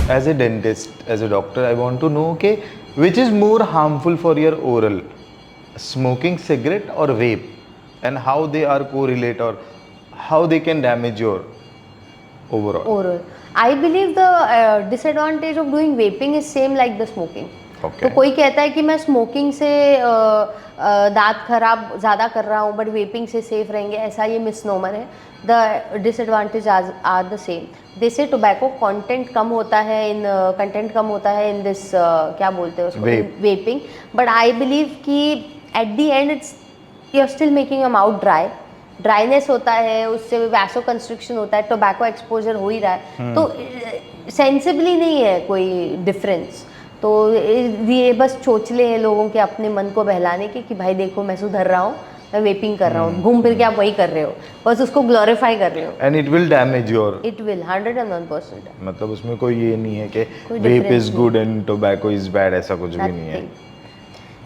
as a dentist, as a doctor, I want to know कि which is more harmful for your oral, smoking cigarette or vape, and how they are correlate or how they can damage your overall. Oral. I believe the disadvantage of doing vaping is same like the smoking. Okay. तो कोई कहता है कि मैं smoking से दांत खराब ज़्यादा कर रहा हूँ बट वेपिंग से सेफ रहेंगे, ऐसा ये मिसनोमर है. The disadvantage are the same. They say tobacco content कम होता है इन दिस क्या बोलते हैं उसको, वेपिंग. बट आई बिलीव कि at the end it's you are still making your mouth dryness होता है, उससे वैसो कंस्ट्रिक्शन होता है, टोबैको एक्सपोजर हो ही रहा है. तो सेंसिबली नहीं है कोई डिफरेंस. तो ये बस चोचले हैं लोगों के अपने मन को बहलाने के कि भाई देखो मैं सुधर रहा हूँ, मैं वेपिंग कर रहा हूँ. घूम फिर के आप वही कर रहे हो, बस उसको ग्लोरीफाई कर रहे हो. And it will damage your, it will 101%. मतलब उसमें कोई ये नहीं है कि vape is good and tobacco is bad, ऐसा कुछ भी नहीं है.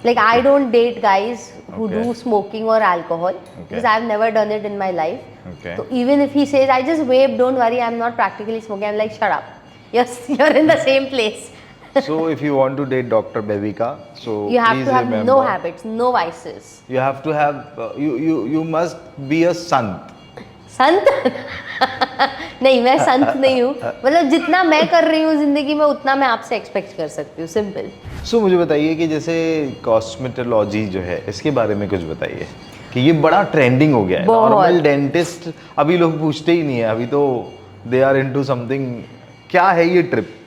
Like I don't date guys who do smoking or alcohol because I've never done it in my life. Okay. So even if he says I just vape, don't worry, I'm not practically smoking, I'm like shut up. Yes, you're in the same place. So if you want to date Dr. Bevika, so you have please to have remember, no habits, no vices. You have to have you must be a sant. संत नहीं, मैं संत नहीं हूँ. मतलब जितना मैं कर रही हूँ जिंदगी में उतना मैं आपसे एक्सपेक्ट कर सकती हूँ. सिंपल. सो मुझे बताइए कि जैसे कॉस्मेटोलॉजी जो है इसके बारे में कुछ बताइए कि ये बड़ा ट्रेंडिंग हो गया है. नॉर्मल डेंटिस्ट अभी लोग पूछते ही नहीं है, अभी तो दे आर इनटू समथिंग. क्या है ये ट्रिप?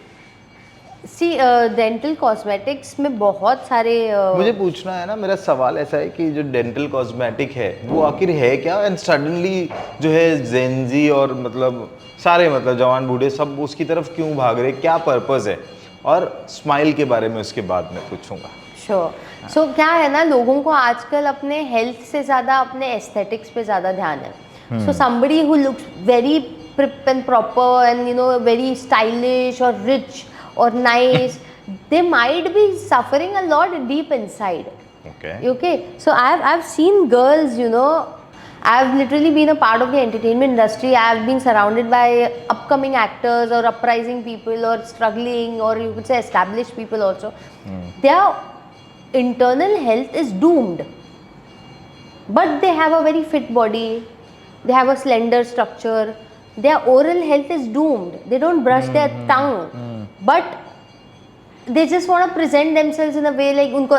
सी डेंटल कॉस्मेटिक्स में बहुत सारे मुझे पूछना है ना, मेरा सवाल ऐसा है कि जो डेंटल कॉस्मेटिक है वो आखिर है क्या, एंड सडनली जो है जेनजी और मतलब सारे मतलब जवान बूढ़े सब उसकी तरफ क्यों भाग रहे, क्या पर्पस है? और स्माइल के बारे में उसके बाद में पूछूंगा. श्योर. सो क्या है ना, लोगों को आजकल अपने हेल्थ से ज़्यादा अपने एस्थेटिक्स पे ज़्यादा ध्यान है. So somebody who looks very prep and proper and you know very stylish और rich or nice, they might be suffering a lot deep inside. Okay. So I've seen girls, you know, I've literally been a part of the entertainment industry. I've been surrounded by upcoming actors or uprising people or struggling or you could say established people also. Their internal health is doomed. But they have a very fit body. They have a slender structure. Their oral health is doomed. They don't brush their tongue. But they just want to present themselves in a way like उनको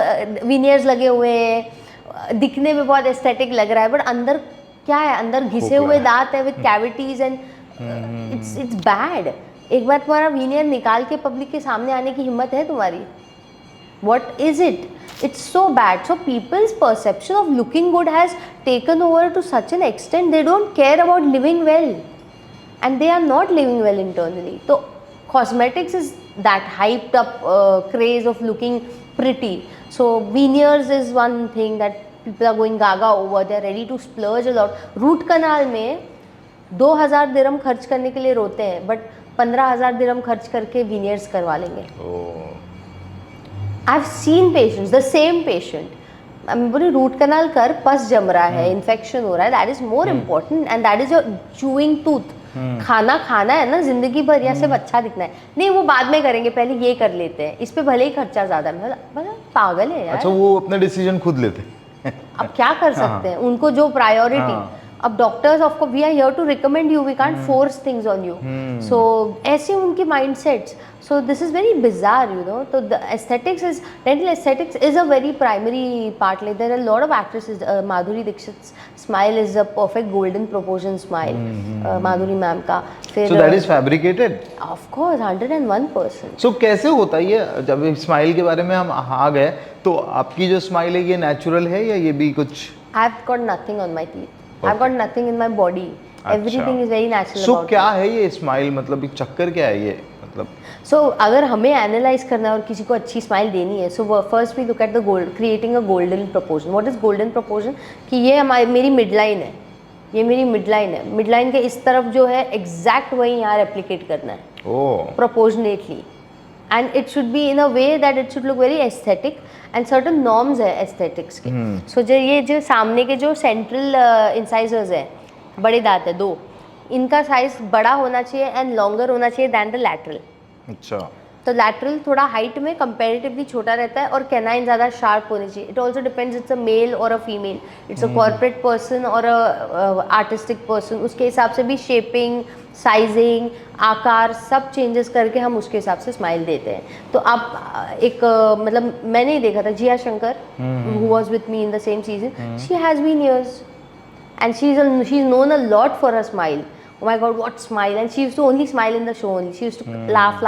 veneers लगे हुए हैं, दिखने में बहुत aesthetic लग रहा है, बट अंदर क्या है, अंदर घिसे हुए दांत है with cavities and it's bad. एक बार तुम्हारा veneer निकाल के पब्लिक के सामने आने की हिम्मत है तुम्हारी? What is it? It's so bad. So people's perception of looking good has taken over to such an extent they don't care about living well, and they are not living well internally. So cosmetics is that hyped up craze of looking pretty. So veneers is one thing that people are going gaga over. They are ready to splurge a lot. Root canal में 2000 दिरहम खर्च करने के लिए रोते हैं, but 15,000 दिरहम खर्च करके veneers करवा लेंगे. I've seen patients, the same patient. मैं बोली रूट कनाल कर, पस जम रहा है, इन्फेक्शन हो रहा है, that is more important and that is your chewing tooth. खाना खाना है ना जिंदगी भर, या सिर्फ अच्छा दिखना है? नहीं, वो बाद में करेंगे, पहले ये कर लेते हैं, इस पे भले ही खर्चा ज्यादा. मतलब पागल है यार. अच्छा, वो अपना डिसीजन खुद लेते हैं. अब क्या कर सकते हैं, उनको जो प्रायोरिटी. अब doctors of course we are here to recommend you, we can't force things on you. So ऐसे उनकी mindsets. So this is very bizarre, you know. So the aesthetics is, dental aesthetics is a very primary part. Like there are a lot of actresses. Madhuri Dixit's smile is a perfect golden proportion smile. Madhuri ma'am का. So that is fabricated? Of course, 101%. So कैसे होता है ये? जब smile के बारे में हम आ गए, तो आपकी जो स्माइल है ये नेचुरल है या ये भी कुछ? I've got nothing on my teeth. Okay. I've got nothing in my body. Everything is very natural. So क्या है ये स्माइल, मतलब एक चक्कर क्या है ये? So अगर हमें एनालाइज करना है और किसी को अच्छी स्माइल देनी है, so first we look at the gold, creating a golden proportion. What is golden proportion? कि ये मेरी मिड लाइन है, ये मेरी मिड लाइन है, मिड लाइन के इस तरफ जो है एग्जैक्ट वही यहाँ रेप्लिकेट करना है proportionately. And it should be in a way that it should look very aesthetic and certain norms है एस्थेटिक्स के. सो जो ये जो सामने के जो सेंट्रल इंसाइजर्स है, बड़े दांत है 2, इनका साइज बड़ा होना चाहिए एंड लॉन्गर होना चाहिए दैन द लैटरल. अच्छा। तो लैटरल थोड़ा हाइट में कंपैरेटिवली छोटा रहता है और कैनाइन ज़्यादा शार्प होनी चाहिए. It also depends it's a male or a female, it's a corporate person or a artistic person. उसके हिसाब से भी शेपिंग, साइजिंग, आकार सब चेंजेस करके हम उसके हिसाब से स्माइल देते हैं. तो आप एक मतलब मैंने ही देखा था Jiya Shankar who was with me in the same season. She has been years and she's known a lot for her smile. Oh my god, what smile! And she used to only smile in the show only. She used to laugh.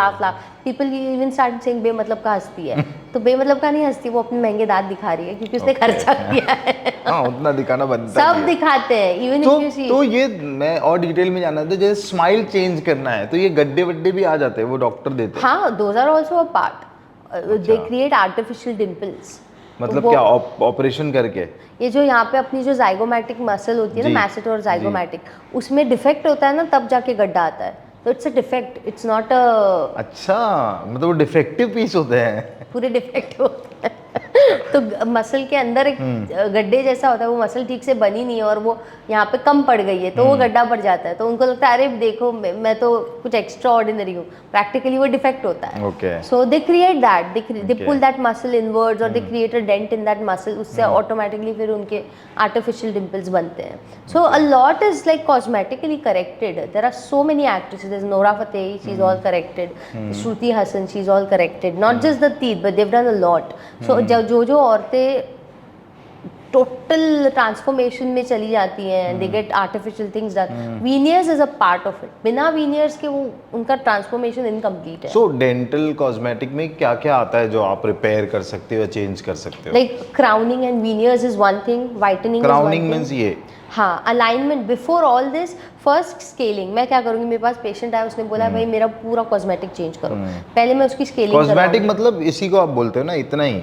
People even started saying बेमतलब का हंसती है. तो बेमतलब का नहीं हंसती, वो अपने महंगे दांत दिखा रही है क्योंकि उसने खर्चा किया है. हाँ, उतना दिखाना बनता है. सब दिखाते हैं इवन तो इफ यू सी. तो ये मैं और डिटेल में जानना था, जैसे स्माइल चेंज करना है तो ये गड्ढे वड्डे भी आ जाते हैं, वो डॉक्टर देते हैं? हाँ, those are also a part. They create artificial dimples. मतलब वो- क्या ऑपरेशन करके? ये जो यहाँ पे अपनी जो जाइगोमैटिक मसल होती है जी, ना, मैसेटर और जाइगोमैटिक, उसमें डिफेक्ट होता है ना, तब जाके गड्ढा आता है. तो it's a defect, it's not a अच्छा, मतलब वो डिफेक्टिव पीस होते हैं. पूरे डिफेक्ट होते हैं. तो मसल के अंदर एक गड्ढे जैसा होता है, वो मसल ठीक से बनी नहीं है और वो यहाँ पे कम पड़ गई है, तो वो गड्ढा पड़ जाता है. तो उनको लगता है अरे देखो मैं तो कुछ एक्स्ट्रा ऑर्डिनरी हूँ. प्रैक्टिकली वो डिफेक्ट होता है. Okay. So they create that, they Okay. Pull that muscle inwards और they create a dent in that muscle. उससे ऑटोमेटिकली फिर उनके आर्टिफिशियल डिम्पल्स बनते हैं. So a lot is like cosmetically corrected. There are so many actresses. There is Nora Fatehi, she is all corrected. Shruti Haasan, she is all corrected. Not just the teeth but they've done a lot. So जो औरतें total transformation में चली जाती हैं, they get artificial things done. Veneers is a part of it. बिना veneers के वो उनका ट्रांसफॉर्मेशन इनकम्प्लीट है. सो डेंटल कॉस्मेटिक में क्या क्या आता है जो आप रिपेयर कर सकते हो या चेंज कर सकते हो? Like crowning and veneers is one thing. Whitening crowning means ये? हाँ, alignment. Before all this first scaling. मैं क्या करूँगी, मेरे पास पेशेंट आया, उसने बोला भाई मेरा पूरा कॉस्मेटिक चेंज करो. पहले मैं उसकी स्केलिंग कॉस्मेटिक मतलब इसी को आप बोलते हो ना, इतना ही?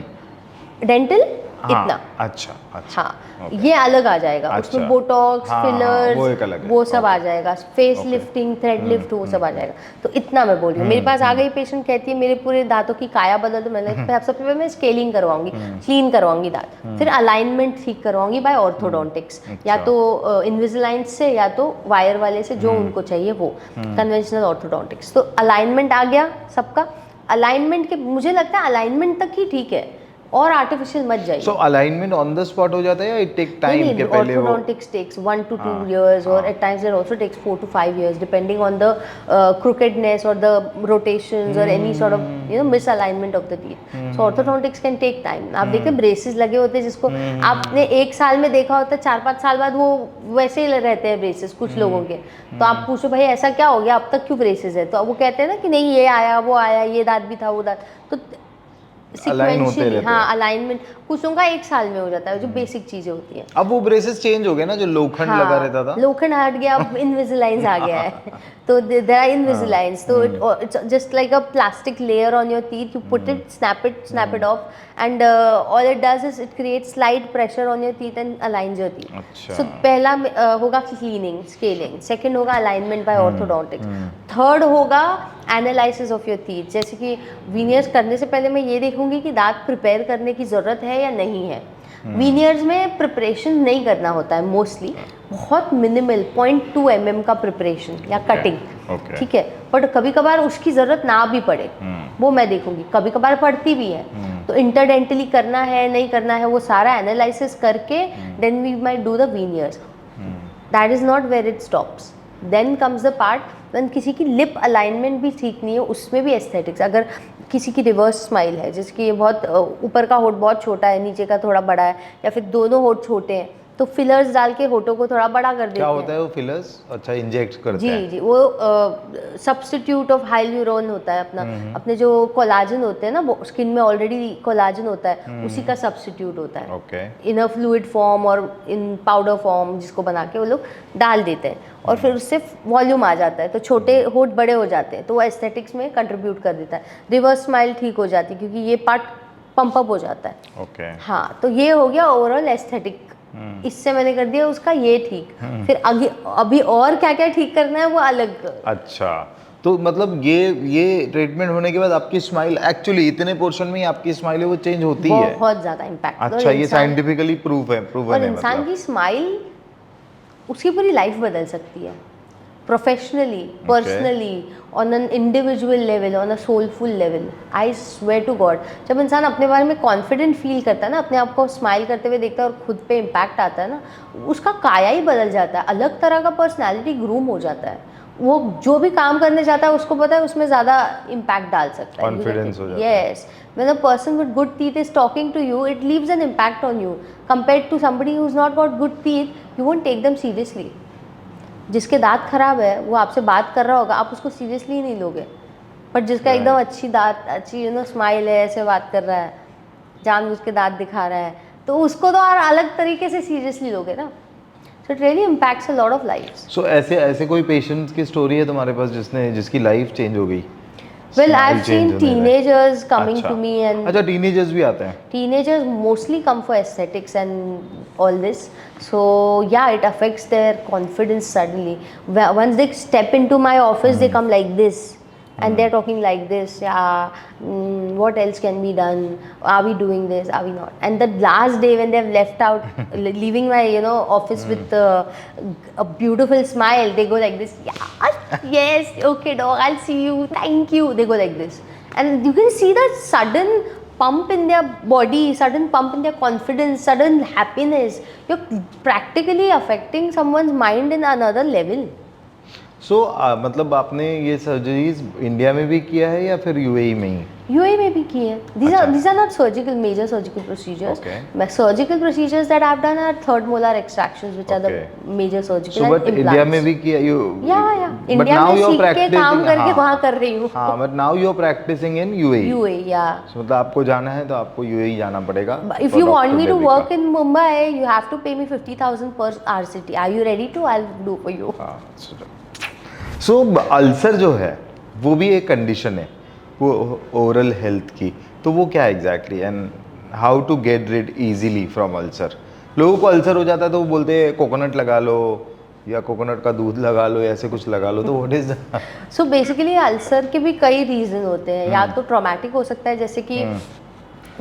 डेंटल हाँ, इतना. अच्छा अच्छा. हाँ, ये अलग आ जाएगा. अच्छा. उसमें बोटॉक्स, हाँ, फिलर्स, वो एक अलग है. वो सब आ जाएगा. फेस लिफ्टिंग, थ्रेड लिफ्ट, वो सब आ जाएगा. तो इतना मैं बोल रही हूँ. मेरे पास आ गई पेशेंट, कहती है मेरे पूरे दांतों की काया बदल दो. मैंने सबसे पहले मैं स्केलिंग करवाऊंगी, क्लीन करवाऊंगी दांत, फिर अलाइनमेंट ठीक करवाऊंगी बाय ऑर्थोडोंटिक्स. या तो इनविजिलाइन से या तो वायर वाले से, जो उनको चाहिए वो कन्वेंशनल ऑर्थोडोंटिक्स. तो अलाइनमेंट आ गया सबका. अलाइनमेंट के मुझे लगता है अलाइनमेंट तक ही ठीक है और आर्टिफिशियल मत जाइए. सो अलाइनमेंट ऑन द स्पॉट हो जाता है या इट टेक टाइम के पहले वो? Orthodontics takes 1 to 2 years, or at times it also takes 4 to 5 years, depending on the crookedness or the rotations or any sort of misalignment of the teeth. So orthodontics can take time. आप देखिए braces लगे होते हैं जिसको आपने 1 साल में देखा होता है, 4-5 साल बाद वो वैसे ही रहते हैं ब्रेसेस कुछ लोगों के. तो आप पूछो भाई ऐसा क्या हो गया, अब तक क्यों ब्रेसेस है? तो वो कहते हैं ना कि नहीं ये आया वो आया, ये दांत भी था वो दांत. तो Align होते रहते हैं. हाँ, अलाइनमेंट कुछ का 1 साल में हो जाता है, जो बेसिक चीजें होती हैं. अब वो ब्रेसेस चेंज हो गए ना, जो लोखंड लगा रहता था? लोखंड हट गया, अब इनविजिलाइंस आ गया है. तो देयर आर इनविजिलाइंस. तो it's just like a plastic layer on your teeth. You put it, snap it off, and all it does is it creates slight pressure on your teeth and aligns your teeth. अच्छा. So पहला होगा cleaning, scaling. Second होगा alignment bye orthodontics. Third होगा analysis of your teeth. जैसे कि वीनियर्स करने से पहले मैं ये देखूंगी कि दांत प्रिपेयर करने की ज़रूरत है या नहीं है. वीनियर्स में प्रिपरेशन नहीं करना होता है मोस्टली. बहुत मिनिमल 0.2 mm का प्रिपरेशन या कटिंग. ठीक है, बट कभी कभार उसकी ज़रूरत ना भी पड़े, वो मैं देखूंगी. कभी कभार पड़ती भी है. तो इंटरडेंटली करना है नहीं करना है, वो सारा एनालिसिस करके then we might do the veneers. That is not where it stops. Then comes the part when किसी की लिप अलाइनमेंट भी ठीक नहीं है, उसमें भी एस्थेटिक्स. अगर किसी की रिवर्स स्माइल है, जिसकी बहुत ऊपर का होठ बहुत छोटा है, नीचे का थोड़ा बड़ा है, या फिर दोनों होठ छोटे हैं, तो फिलर्स डाल के होठों को थोड़ा बड़ा कर देते हैं. क्या होता है वो फिलर्स? अच्छा, इंजेक्ट करते हैं? जी, वो सब्स्टिट्यूट ऑफ हाइल्यूरोन होता है अपना. अपने जो कोलाजन होते हैं ना, वो स्किन में ऑलरेडी कोलाजन होता है, उसी का सब्स्टिट्यूट होता है. ओके. इन अ फ्लूइड फॉर्म और इन पाउडर फॉर्म, जिसको बना के वो लोग डाल देते हैं, और फिर उससे वॉल्यूम आ जाता है, तो छोटे होठ बड़े हो जाते हैं. तो वो एस्थेटिक्स में कंट्रीब्यूट कर देता है. रिवर्स स्माइल ठीक हो जाती है क्योंकि ये पार्ट पंप अप हो जाता है. ओके. हाँ, तो ये हो गया ओवरऑल एस्थेटिक. इससे मैंने कर दिया उसका ये ठीक. फिर अभी और क्या क्या ठीक करना है वो अलग. अच्छा, तो मतलब ये ट्रीटमेंट होने के बाद आपकी स्माइल एक्चुअली इतने पोर्शन में ही आपकी स्माइल है वो चेंज होती है? बहुत ज्यादा इम्पैक्ट. अच्छा, ये साइंटिफिकली प्रूवन है. और इंसान की स्माइल उसकी पूरी लाइफ बदल सकती है. professionally, personally, on an individual level, on a soulful level. I swear to God, जब इंसान अपने बारे में कॉन्फिडेंट फील करता है ना, अपने आप को स्माइल करते हुए देखता है और खुद पे इम्पैक्ट आता है ना, उसका काया ही बदल जाता है, अलग तरह का पर्सनैलिटी ग्रूम हो जाता है. वो जो भी काम करने जाता है उसको पता है उसमें ज़्यादा इम्पैक्ट डाल सकता है. कॉन्फिडेंस हो जाता है. Yes, when a person with good teeth is talking to you, it leaves an impact on you. Compared to somebody who's not got good teeth, you won't take them seriously. जिसके दांत खराब है वो आपसे बात कर रहा होगा, आप उसको सीरियसली ही नहीं लोगे. बट जिसका एकदम अच्छी दांत, अच्छी स्माइल है, ऐसे बात कर रहा है, जानबूझ के दांत दिखा रहा है, तो उसको तो और अलग तरीके से सीरियसली लोगे ना. So it really impacts a lot of lifes. So ऐसे कोई पेशेंट्स की स्टोरी है तुम्हारे पास जिसकी लाइफ चेंज हो गई? Well, I've seen teenagers coming to me and अच्छा, teenagers भी आते हैं. Teenagers mostly come for aesthetics and all this. So yeah, it affects their confidence suddenly. Once they step into my office, they come like this. And they're talking like this, yeah, what else can be done? Are we doing this? Are we not? And the last day when they've left out, leaving my office with a beautiful smile, they go like this, yeah, yes, okay dog, I'll see you, thank you. They go like this. And you can see that sudden pump in their body, sudden pump in their confidence, sudden happiness. You're practically affecting someone's mind in another level. सो मतलब आपने ये surgeries India में भी किया है या फिर UAE में ही? यूएई में भी की है. These are not surgical, major surgical procedures. Okay. Surgical procedures that I've done are third molar extractions, which are the major surgical. So but India में भी किया you? Yeah. India में सीख के काम करके वहाँ कर रही हूँ. हाँ, but now you're practicing in UAE. UAE, yeah. So मतलब आपको जाना है तो आपको UAE जाना पड़ेगा. If you want me to work in Mumbai, you have to pay me 50,000 per RCT. Are you ready to? I'll do for you. So ulcer जो है वो भी एक कंडीशन है, वो ओरल हेल्थ की, तो वो क्या exactly and how to get rid easily from ulcer? लोगों को अल्सर हो जाता है तो वो बोलते हैं कोकोनट लगा लो या कोकोनट का दूध लगा लो, ऐसे कुछ लगा लो, तो what is that? So basically ulcer के भी कई रीजन होते हैं. या तो ट्रॉमेटिक हो सकता है, जैसे कि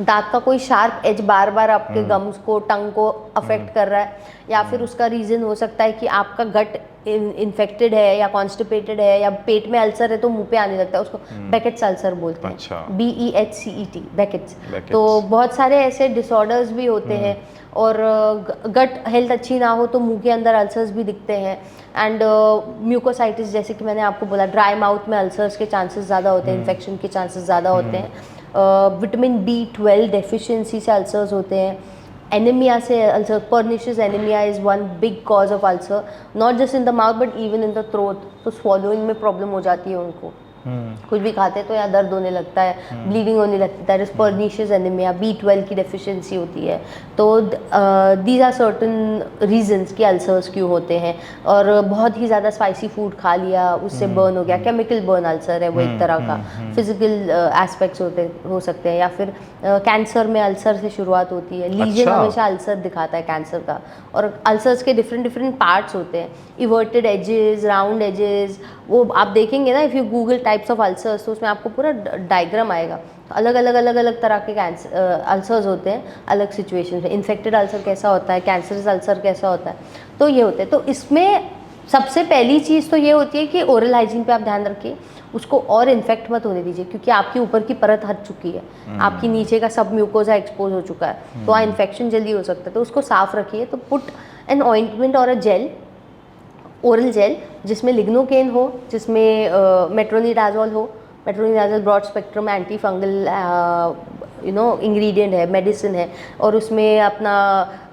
दांत का कोई शार्प एज बार बार आपके गम्स को, टंग को अफेक्ट कर रहा है, या फिर उसका रीज़न हो सकता है कि आपका गट इन्फेक्टेड है या कॉन्स्टिपेटेड है, या पेट में अल्सर है तो मुंह पे आने लगता है, उसको बेकेट्स अल्सर बोलते हैं. अच्छा. BEHCET, बेकेट्स. तो बहुत सारे ऐसे डिसऑर्डर्स भी होते हैं. और गट हेल्थ अच्छी ना हो तो मुंह के अंदर अल्सर्स भी दिखते हैं. एंड म्यूकोसाइटिस, जैसे कि मैंने आपको बोला, ड्राई माउथ में अल्सर्स के चांसेस ज़्यादा होते हैं, इन्फेक्शन के चांसेस ज़्यादा होते हैं. विटामिन B12 डेफिशिएंसी से अल्सर्स होते हैं. एनीमिया से ulcer, pernicious anaemia is one big cause of ulcer, not just in the mouth but even in the throat. तो स्वॉलोइंग में प्रॉब्लम हो जाती है उनको. कुछ भी खाते तो या दर्द होने लगता है, ब्लीडिंग होने लगती है. That is pernicious anaemia. B12 की डेफिशिएंसी होती है. तो दीज आर सर्टन रीजंस कि अल्सर्स क्यों होते हैं. और बहुत ही ज़्यादा स्पाइसी फूड खा लिया, उससे बर्न हो गया, केमिकल बर्न अल्सर है वो एक तरह का. फिजिकल एस्पेक्ट्स हो सकते हैं. या फिर कैंसर में अल्सर से शुरुआत होती है. लीजन हमेशा अल्सर दिखाता है कैंसर का. और अल्सर्स के डिफरेंट पार्ट्स होते हैं. इवर्टेड एजेस, राउंड एजेस, वो आप देखेंगे ना, if you Google types of ulcers तो उसमें आपको पूरा डायग्राम आएगा. तो अलग अलग तरह के अल्सर्स होते हैं अलग सिचुएशन में. इन्फेक्टेड अल्सर कैसा होता है, कैंसरस अल्सर कैसा होता है, तो ये होते हैं. तो इसमें सबसे पहली चीज़ तो ये होती है कि ओरल हाइजीन पे आप ध्यान रखिए, उसको और इन्फेक्ट मत होने दीजिए, क्योंकि आपकी ऊपर की परत हट चुकी है, आपकी नीचे का सब म्यूकोजा एक्सपोज हो चुका है, तो वहाँ इन्फेक्शन जल्दी हो सकता है. तो उसको साफ रखिए. तो पुट एन ऑइंटमेंट और अ जेल, ओरल जेल, जिसमें लिग्नोकेन हो, जिसमें मेट्रोनिडाजोल हो. Metronidazole broad spectrum anti fungal ingredient है, मेडिसिन है. और उसमें अपना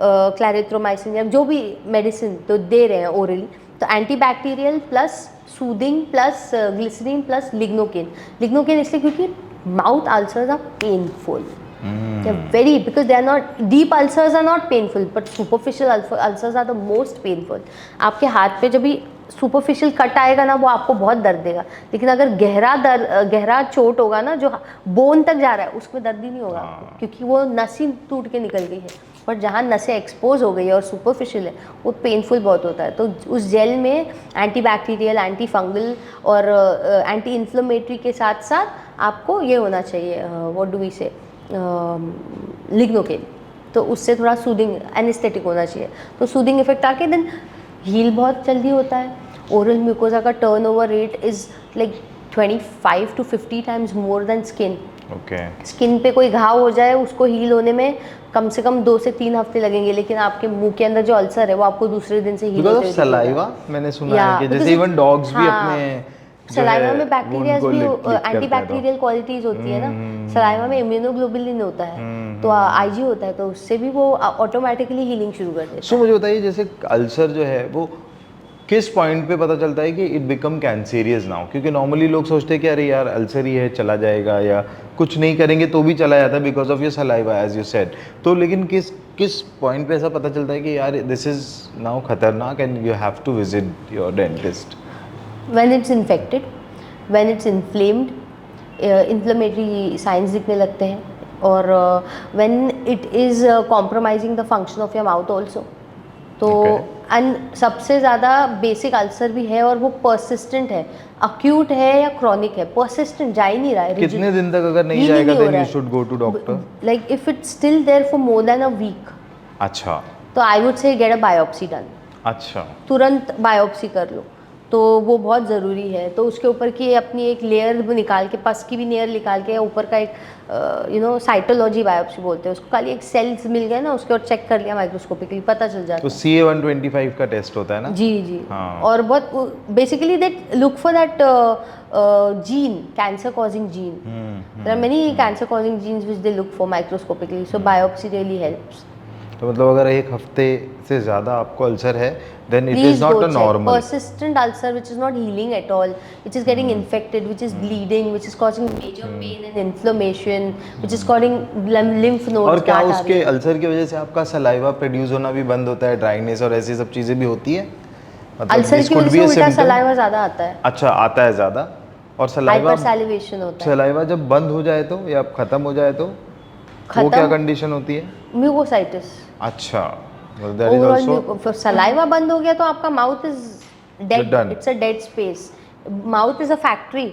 क्लैरिथ्रोमाइसिन या जो भी मेडिसिन तो दे रहे हैं ओरली, तो antibacterial plus soothing plus glycerine plus lignocaine. Lignocaine इसलिए क्योंकि mouth ulcers are painful. They're very, because they are not, deep ulcers are not painful, but superficial ulcers are the most painful. आपके हाथ पे जब भी superficial cut आएगा ना, वो आपको बहुत दर्द देगा. लेकिन अगर गहरा चोट होगा ना, जो बोन तक जा रहा है, उसमें दर्द ही नहीं होगा आपको, क्योंकि वो नस ही टूट के निकल गई है. बट जहाँ नसें एक्सपोज हो गई है और सुपरफिशियल है, वो पेनफुल बहुत होता है. तो उस जेल में एंटीबैक्टीरियल, एंटी फंगल और एंटी इन्फ्लेमेटरी के साथ साथ आपको ये होना चाहिए, व्हाट डू वी से, लिग्नोकेन. तो उससे थोड़ा सूदिंग एनेस्थेटिक होना चाहिए. तो सूदिंग इफेक्ट आके देन हील बहुत जल्दी होता है. ओरल म्यूकोजा का turnover rate is like 25 to 50 times more than skin. Okay. Skin पे कोई घाव हो जाए उसको हील होने में कम से कम 2 से 3 हफ्ते लगेंगे, लेकिन आपके मुंह के अंदर जो अल्सर है वो आपको दूसरे दिन से हील होते हुए सलाइवा मैंने सुना है कि जैसे इवन डॉग्स भी अपने सलाइवा में बैक्टीरिया भी एंटीबैक्टीरियल क्वालिटीज होती है ना, सलाइवा में इम्यूनोग्लोबुलिन होता है तो आईजी होता है, तो उससे भी वो ऑटोमेटिकली हीलिंग शुरू कर देता है। सो मुझे बताइए जैसे अल्सर जो है वो किस पॉइंट पे पता चलता है कि इट बिकम कैंसेरियस नाउ, क्योंकि नॉर्मली लोग सोचते हैं कि अरे यार अल्सर ही है चला जाएगा या कुछ नहीं करेंगे तो भी चला जाता है because of your saliva as you said, तो लेकिन किस पॉइंट पे ऐसा पता चलता है कि यार दिस इज नाउ खतरनाक and you have to visit your dentist? When it's infected, when it's inflamed, inflammatory signs दिखने लगते हैं, और when it is compromising the function of your mouth also, तो एंड सबसे ज़्यादा बेसिक अल्सर भी है और वो persistent है, acute है या chronic है, persistent जा ही नहीं रहा है, कितने दिन तक अगर नहीं जाएगा then you should go to doctor? Like if it's still there for more than a week, अच्छा, तो I would say get a biopsy done। अच्छा, तुरंत बायोप्सी कर लो, तो वो बहुत ज़रूरी है। तो उसके ऊपर की अपनी एक लेयर निकाल के, पस की भी लेयर निकाल के, ऊपर का एक साइटोलॉजी बायोप्सी बोलते हैं उसको, खाली एक सेल्स मिल गए ना उसके और चेक कर लिया माइक्रोस्कोपिकली, पता चल जाता है। तो CA-125 का टेस्ट होता है ना? जी जी। हाँ। और बहुत basically that look for that gene, cancer causing gene, there are many cancer causing genes which they look for microscopically, so biopsy really helps. तो मतलब अगर एक हफ्ते से ज़्यादा आपको अल्सर है then it is not a normal persistent ulcer which is not healing at all, which is getting infected, which is bleeding, which is causing major pain and inflammation, which is causing lymph nodes। और क्या उसके ulcer की वजह से आपका saliva produce होना भी बंद होता है, ड्राइनेस और ऐसी सब चीज़ें भी होती है? अल्सर की वजह से उल्टा सलाइवा ज़्यादा आता है। अच्छा, आता है ज़्यादा, और सलाइवा हाइपरसैलिवेशन होता है। सलाइवा जब बंद हो जाए तो या खत्म हो जाए तो वो क्या कंडीशन होती है? म्यूकोसाइटिस। अच्छा, सलाइवा बंद हो गया तो आपका mouth is dead, it's a dead space. Mouth is a factory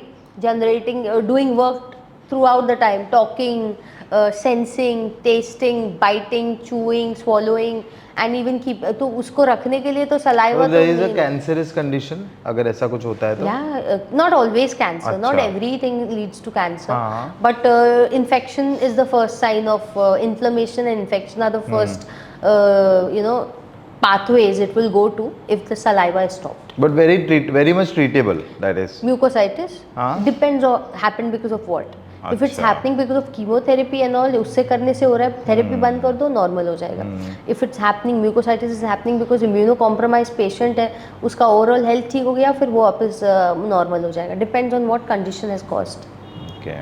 generating, doing work throughout the time, talking, sensing, tasting, biting, chewing, swallowing and even keep, तो उसको रखने के लिए तो सलाइवा तो there is a cancerous condition अगर ऐसा कुछ होता है तो? या not always cancer, not everything leads to cancer, but infection is the first sign of inflammation and infection are the first pathways it will go to if the saliva is stopped. But very much treatable, that is. Mucositis depends on happen because of what. If it's happening because of chemotherapy and all, उससे करने से हो रहा है, therapy बंद कर दो, normal हो जाएगा। If it's happening, mucositis is happening because immunocompromised patient है, उसका ओवरऑल हेल्थ ठीक हो गया, फिर वो वापस नॉर्मल हो जाएगा। Depends on what condition has caused. Okay.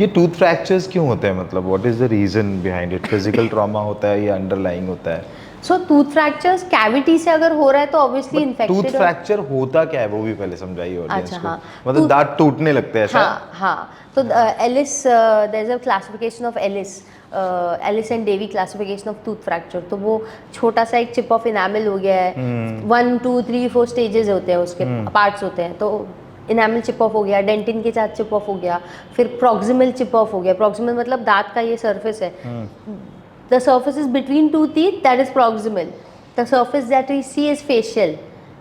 ये टूथ फ्रैक्चर्स क्यों होते हैं, मतलब what is the reason behind it? Physical trauma होता है या अंडरलाइंग होता है? सो टूथ फ्रैक्चर्स कैविटी से अगर हो रहा है तो ऑब्वियसली इन्फेक्टेड। टूथ फ्रैक्चर होता क्या है वो भी पहले समझाइए ऑडियंस अच्छा, को। हाँ, मतलब दांत टूटने लगते हैं ऐसा? हाँ हाँ, तो Ellis, there is a classification of Ellis and Davey classification of tooth fracture. तो वो छोटा सा एक चिप ऑफ इनामिल हो गया है, 1 2 3 4 स्टेजेस होते हैं उसके, पार्ट्स होते हैं। तो इनामिल चिप ऑफ हो गया, डेंटिन के साथ चिप ऑफ हो गया, फिर प्रॉक्सिमल चिप ऑफ हो गया। प्रॉक्सिमल मतलब दांत का ये सरफेस है, the surface is between two teeth, that is proximal. The surface that we see is facial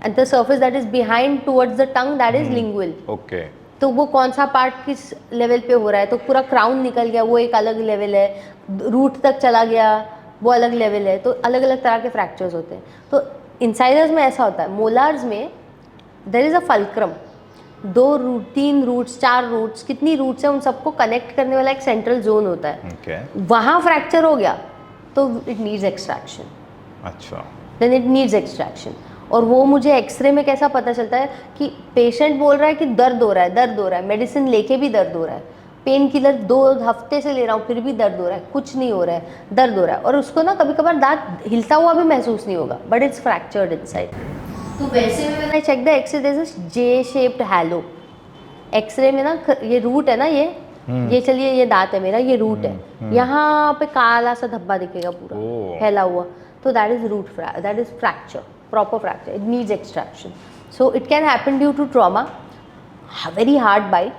and the surface that is behind towards the tongue, that is lingual. Okay. तो वो कौन सा part किस level पे हो रहा है, तो पूरा क्राउन निकल गया, वो एक अलग लेवल है, रूट तक चला गया, वो अलग लेवल है। तो अलग अलग तरह के फ्रैक्चर्स होते हैं। तो इंसाइडर्स में ऐसा होता है, मोलार्स में there is a fulcrum, 2 root, 3 roots, 4 roots, कितनी रूट्स हैं उन सबको कनेक्ट करने वाला एक सेंट्रल जोन होता है। वहाँ फ्रैक्चर हो गया तो इट नीड्स एक्सट्रैक्शन। अच्छा, देन इट नीड्स एक्सट्रैक्शन। और वो मुझे एक्सरे में कैसा पता चलता है कि पेशेंट बोल रहा है कि दर्द हो रहा है, दर्द हो रहा है, मेडिसिन लेके भी दर्द हो रहा है, पेन किलर 2 हफ्ते से ले रहा हूँ फिर भी दर्द हो रहा है, कुछ नहीं हो रहा है, दर्द हो रहा है। और उसको ना कभी कभार दांत हिलता हुआ भी महसूस नहीं होगा, बट इट्स फ्रैक्चर्ड इनसाइड। तो वैसे में मैंने check the x ray, there is a J shaped halo. X ray में ना ये रूट है ना, ये चलिए ये दांत है मेरा, ये रूट है, यहाँ पे काला सा धब्बा दिखेगा पूरा फैला हुआ, तो that is root, that is fracture, proper fracture, it needs extraction. So it can happen due to trauma, very hard bite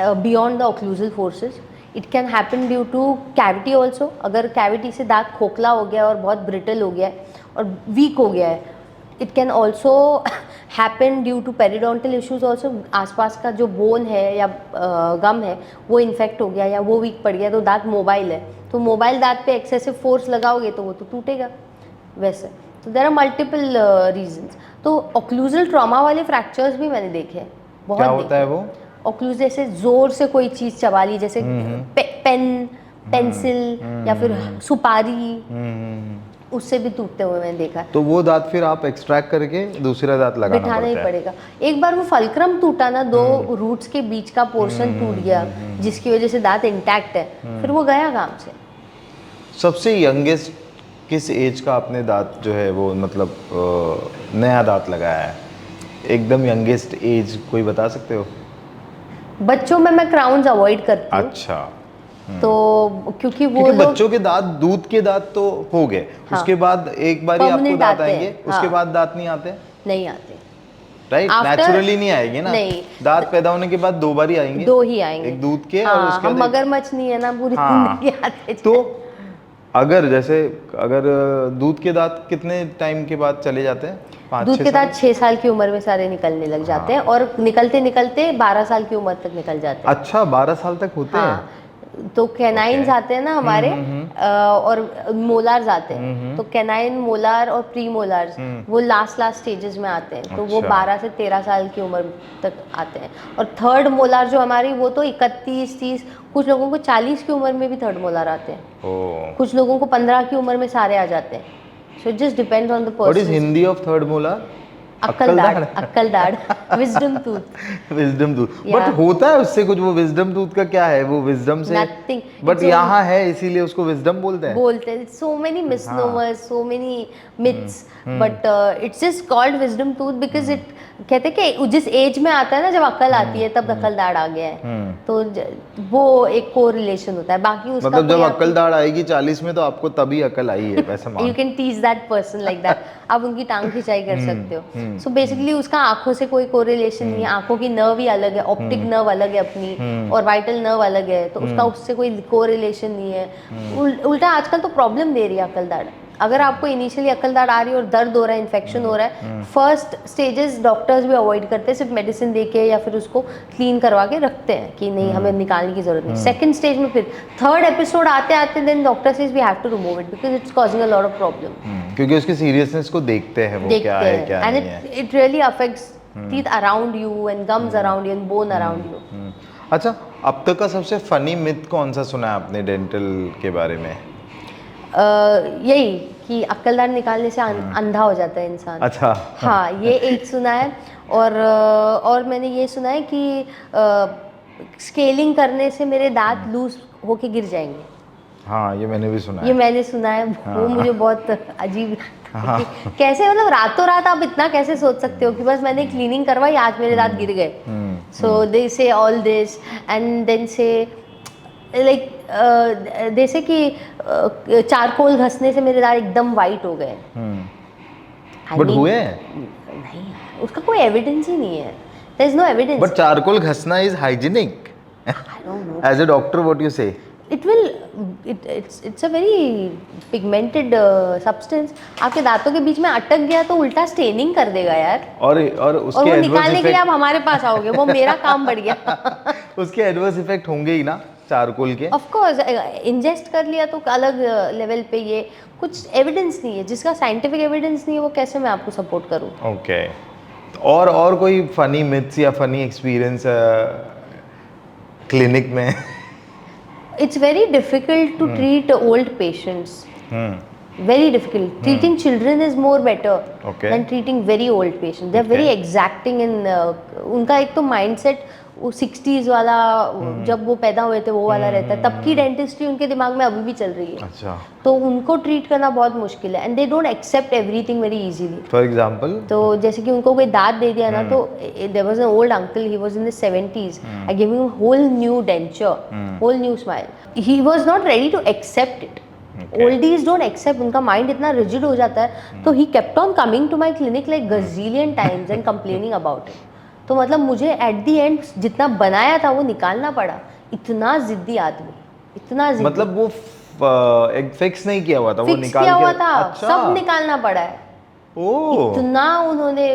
beyond the occlusal forces. It can happen due to cavity also, अगर cavity से दांत खोखला हो गया और बहुत brittle हो गया है और वीक हो गया है। It can also happen due to periodontal issues also. आसपास का जो बोन है या गम है वो इन्फेक्ट हो गया या वो वीक पड़ गया, तो दांत मोबाइल है, तो मोबाइल दांत पे एक्सेसिव फोर्स लगाओगे तो वो तो टूटेगा वैसे। तो देयर आर मल्टीपल रीजंस। तो ऑक्लूजल ट्रॉमा वाले फ्रैक्चर्स भी मैंने देखे हैं, बहुत क्या होता है वो? ऑक्लूज जैसे जोर से कोई चीज चबा ली, जैसे पेन, पेंसिल या फिर सुपारी, उससे भी टूटते हुए मैंने देखा है। तो वो दांत फिर आप एक्सट्रैक्ट करके दूसरा दांत लगाना बिठाना ही पड़ता है। पड़ेगा। एक बार वो फलक्रम टूटा ना, 2 रूट्स के बीच का पोर्शन टूट गया, जिसकी वजह से दांत इंटैक्ट है, फिर वो गया काम से। सबसे यंगेस्ट किस एज का आपने दांत जो है वो मतलब नया दांत लगाया है? एकदम यंगेस्ट एज कोई बता सकते हो? बच्चों में मैं क्राउन्स अवॉइड करती हूँ। अच्छा। तो क्योंकि वो क्योंकि लोग बच्चों के दांत, दूध के दांत तो हो गए, हाँ, उसके बाद एक बार ही आपको permanent दांत आते आएंगे, हैं, उसके हाँ, बाद दांत नहीं आते, नहीं आते, राइट? After- नेचुरली नहीं आएंगे ना, नहीं। दांत पैदा होने के बाद 2 बार ही आएंगे, 2 ही आएंगे, एक दूध के हाँ, और उसके हम बाद मगरमच्छ नहीं है ना, पूरी हाँ। जिंदगी आते तो अगर जैसे अगर दूध के दांत कितने टाइम के बाद चले जाते हैं? 5-6 दूध के साल? दांत 6 साल की उम्र में सारे निकलने लग जाते हैं, और निकलते निकलते 12 साल की उम्र तक निकल जाते हैं। अच्छा, 12 साल तक होते हैं? हाँ, तो कैनाइन्स आते हैं ना हमारे, और मोलार्स आते हैं, तो कैनाइन, मोलार और प्री मोलार्स वो लास्ट स्टेजेस में आते हैं, तो वो अच्छा। 12 से 13 साल की उम्र तक आते हैं। और थर्ड मोलार जो हमारी, वो तो 31-30, कुछ लोगों को 40 की उम्र में भी थर्ड मोलार आते हैं, ओह, कुछ लोगों को 15 की उम्र में सारे आ जाते हैं। So it just depends on the what is person. Hindi of third molar? अक्कल दाढ़ wisdom tooth. Wisdom tooth. Yeah. But होता है उससे कुछ? वो विजडम टूथ का क्या है? वो विजडम से Nothing. बट It's only- यहाँ है इसीलिए उसको विजडम बोलते हैं। बोलते हैं, so many misnomers, so many myths, but it's just called wisdom tooth because it, कहते हैं कि जिस एज में आता है ना, जब अक्ल आती है तब अक्ल दाढ़ आ गया है, तो वो एक को रिलेशन होता है। बाकी उसका मतलब जब अक्ल दाढ़ आएगी 40 में तो आपको तभी अक्ल आई है, वैसा you man. Can tease that person like that. आप उनकी टांग खिंचाई कर सकते हो। सो बेसिकली उसका आंखों से कोई कोरिलेशन नहीं है, आंखों की नर्व ही अलग है, ऑप्टिक नर्व अलग है अपनी, और वाइटल नर्व अलग है, तो उसका उससे कोई कोरिलेशन नहीं है। उल्टा आजकल तो प्रॉब्लम दे रही है अक्ल दाढ़। अगर आपको इनिशियली अक्ल दाढ़ आ रही है और दर्द हो रहा है, इन्फेक्शन हो रहा है, फर्स्ट स्टेजेस डॉक्टर्स भी अवॉइड करते हैं, सिर्फ मेडिसिन देके या फिर उसको क्लीन करवा के रखते हैं कि नहीं हमें निकालने की जरूरत नहीं। सेकंड स्टेज में फिर थर्ड एपिसोड आते आते then doctor says we have to remove it because it's causing a lot of problem. क्योंकि उसकी सीरियसनेस को देखते हैं, वो क्या है क्या एंड नहीं है। It really affects teeth around you and gums around you and bone around you. अच्छा, अब तक का सबसे फनी मिथ कौन सा सुना है आपने डेंटल के बारे में? यही कि अक्ल दाढ़ निकालने से अंधा हो जाता है इंसान। अच्छा। हाँ, ये एक सुना है, और मैंने ये सुना है कि स्केलिंग करने से मेरे दांत लूज होके गिर जाएंगे। हाँ, ये मैंने भी सुना ये है। मैंने सुना है, वो मुझे बहुत अजीब लगता है कि कैसे, मतलब रातों रात आप इतना कैसे सोच सकते हो कि बस मैंने क्लीनिंग करवाई, आज मेरे दांत गिर गए। सो दे से ऑल दिस एंड देन से लाइक जैसे कि चारकोल घसने से मेरे दांत एकदम वाइट हो गए। बट हुए? नहीं, उसका कोई एविडेंस ही नहीं है। There is no evidence. But charcoal घसना is hygienic? I don't know. As a doctor what you say? It's a very pigmented substance. आपके दांतों के बीच में अटक गया तो उल्टा स्टेनिंग कर देगा यार। और और उसके वो एडवर्स निकालने के लिए आप इफेक्ट, हमारे पास आओगे, वो मेरा काम बढ़ गया। उसके एडवर्स इफेक्ट होंगे ही ना चारकोल के। ऑफ कोर्स, इंजेस्ट कर लिया तो अलग लेवल पे, ये कुछ एविडेंस नहीं है, जिसका साइंटिफिक एविडेंस नहीं है वो कैसे मैं आपको सपोर्ट करूँ। ओके। और कोई फनी मिथ्स या फनी एक्सपीरियंस क्लिनिक में? It's very difficult to treat old patients. Very difficult. Treating children is more better than treating very old patients. They are very exacting in उनका एक तो mindset वो 60s वाला, जब वो पैदा हुए थे वो वाला रहता है, तब की डेंटिस्ट्री उनके दिमाग में अभी भी चल रही है। अच्छा। तो उनको ट्रीट करना बहुत मुश्किल है and they don't accept everything very easily. For example? तो जैसे कि उनको कोई दांत दे दिया ना, तो there was an old uncle, he was in the 70s, I give him whole new denture, whole new smile. He was not ready to accept it. Oldies don't accept, उनका माइंड इतना रिजिड हो जाता है। तो he kept on coming to my clinic like gazillion times and complaining about it. तो मतलब मुझे eight the and जितना बनाया था वो निकालना पड़ा। इतना जिद्दी आदमी, इतना जिद्दी। मतलब वो एक फिक्स नहीं किया हुआ था, वो फिक्स निकाल किया हुआ के? था, अच्छा। सब निकालना पड़ा है। ओह। इतना उन्होंने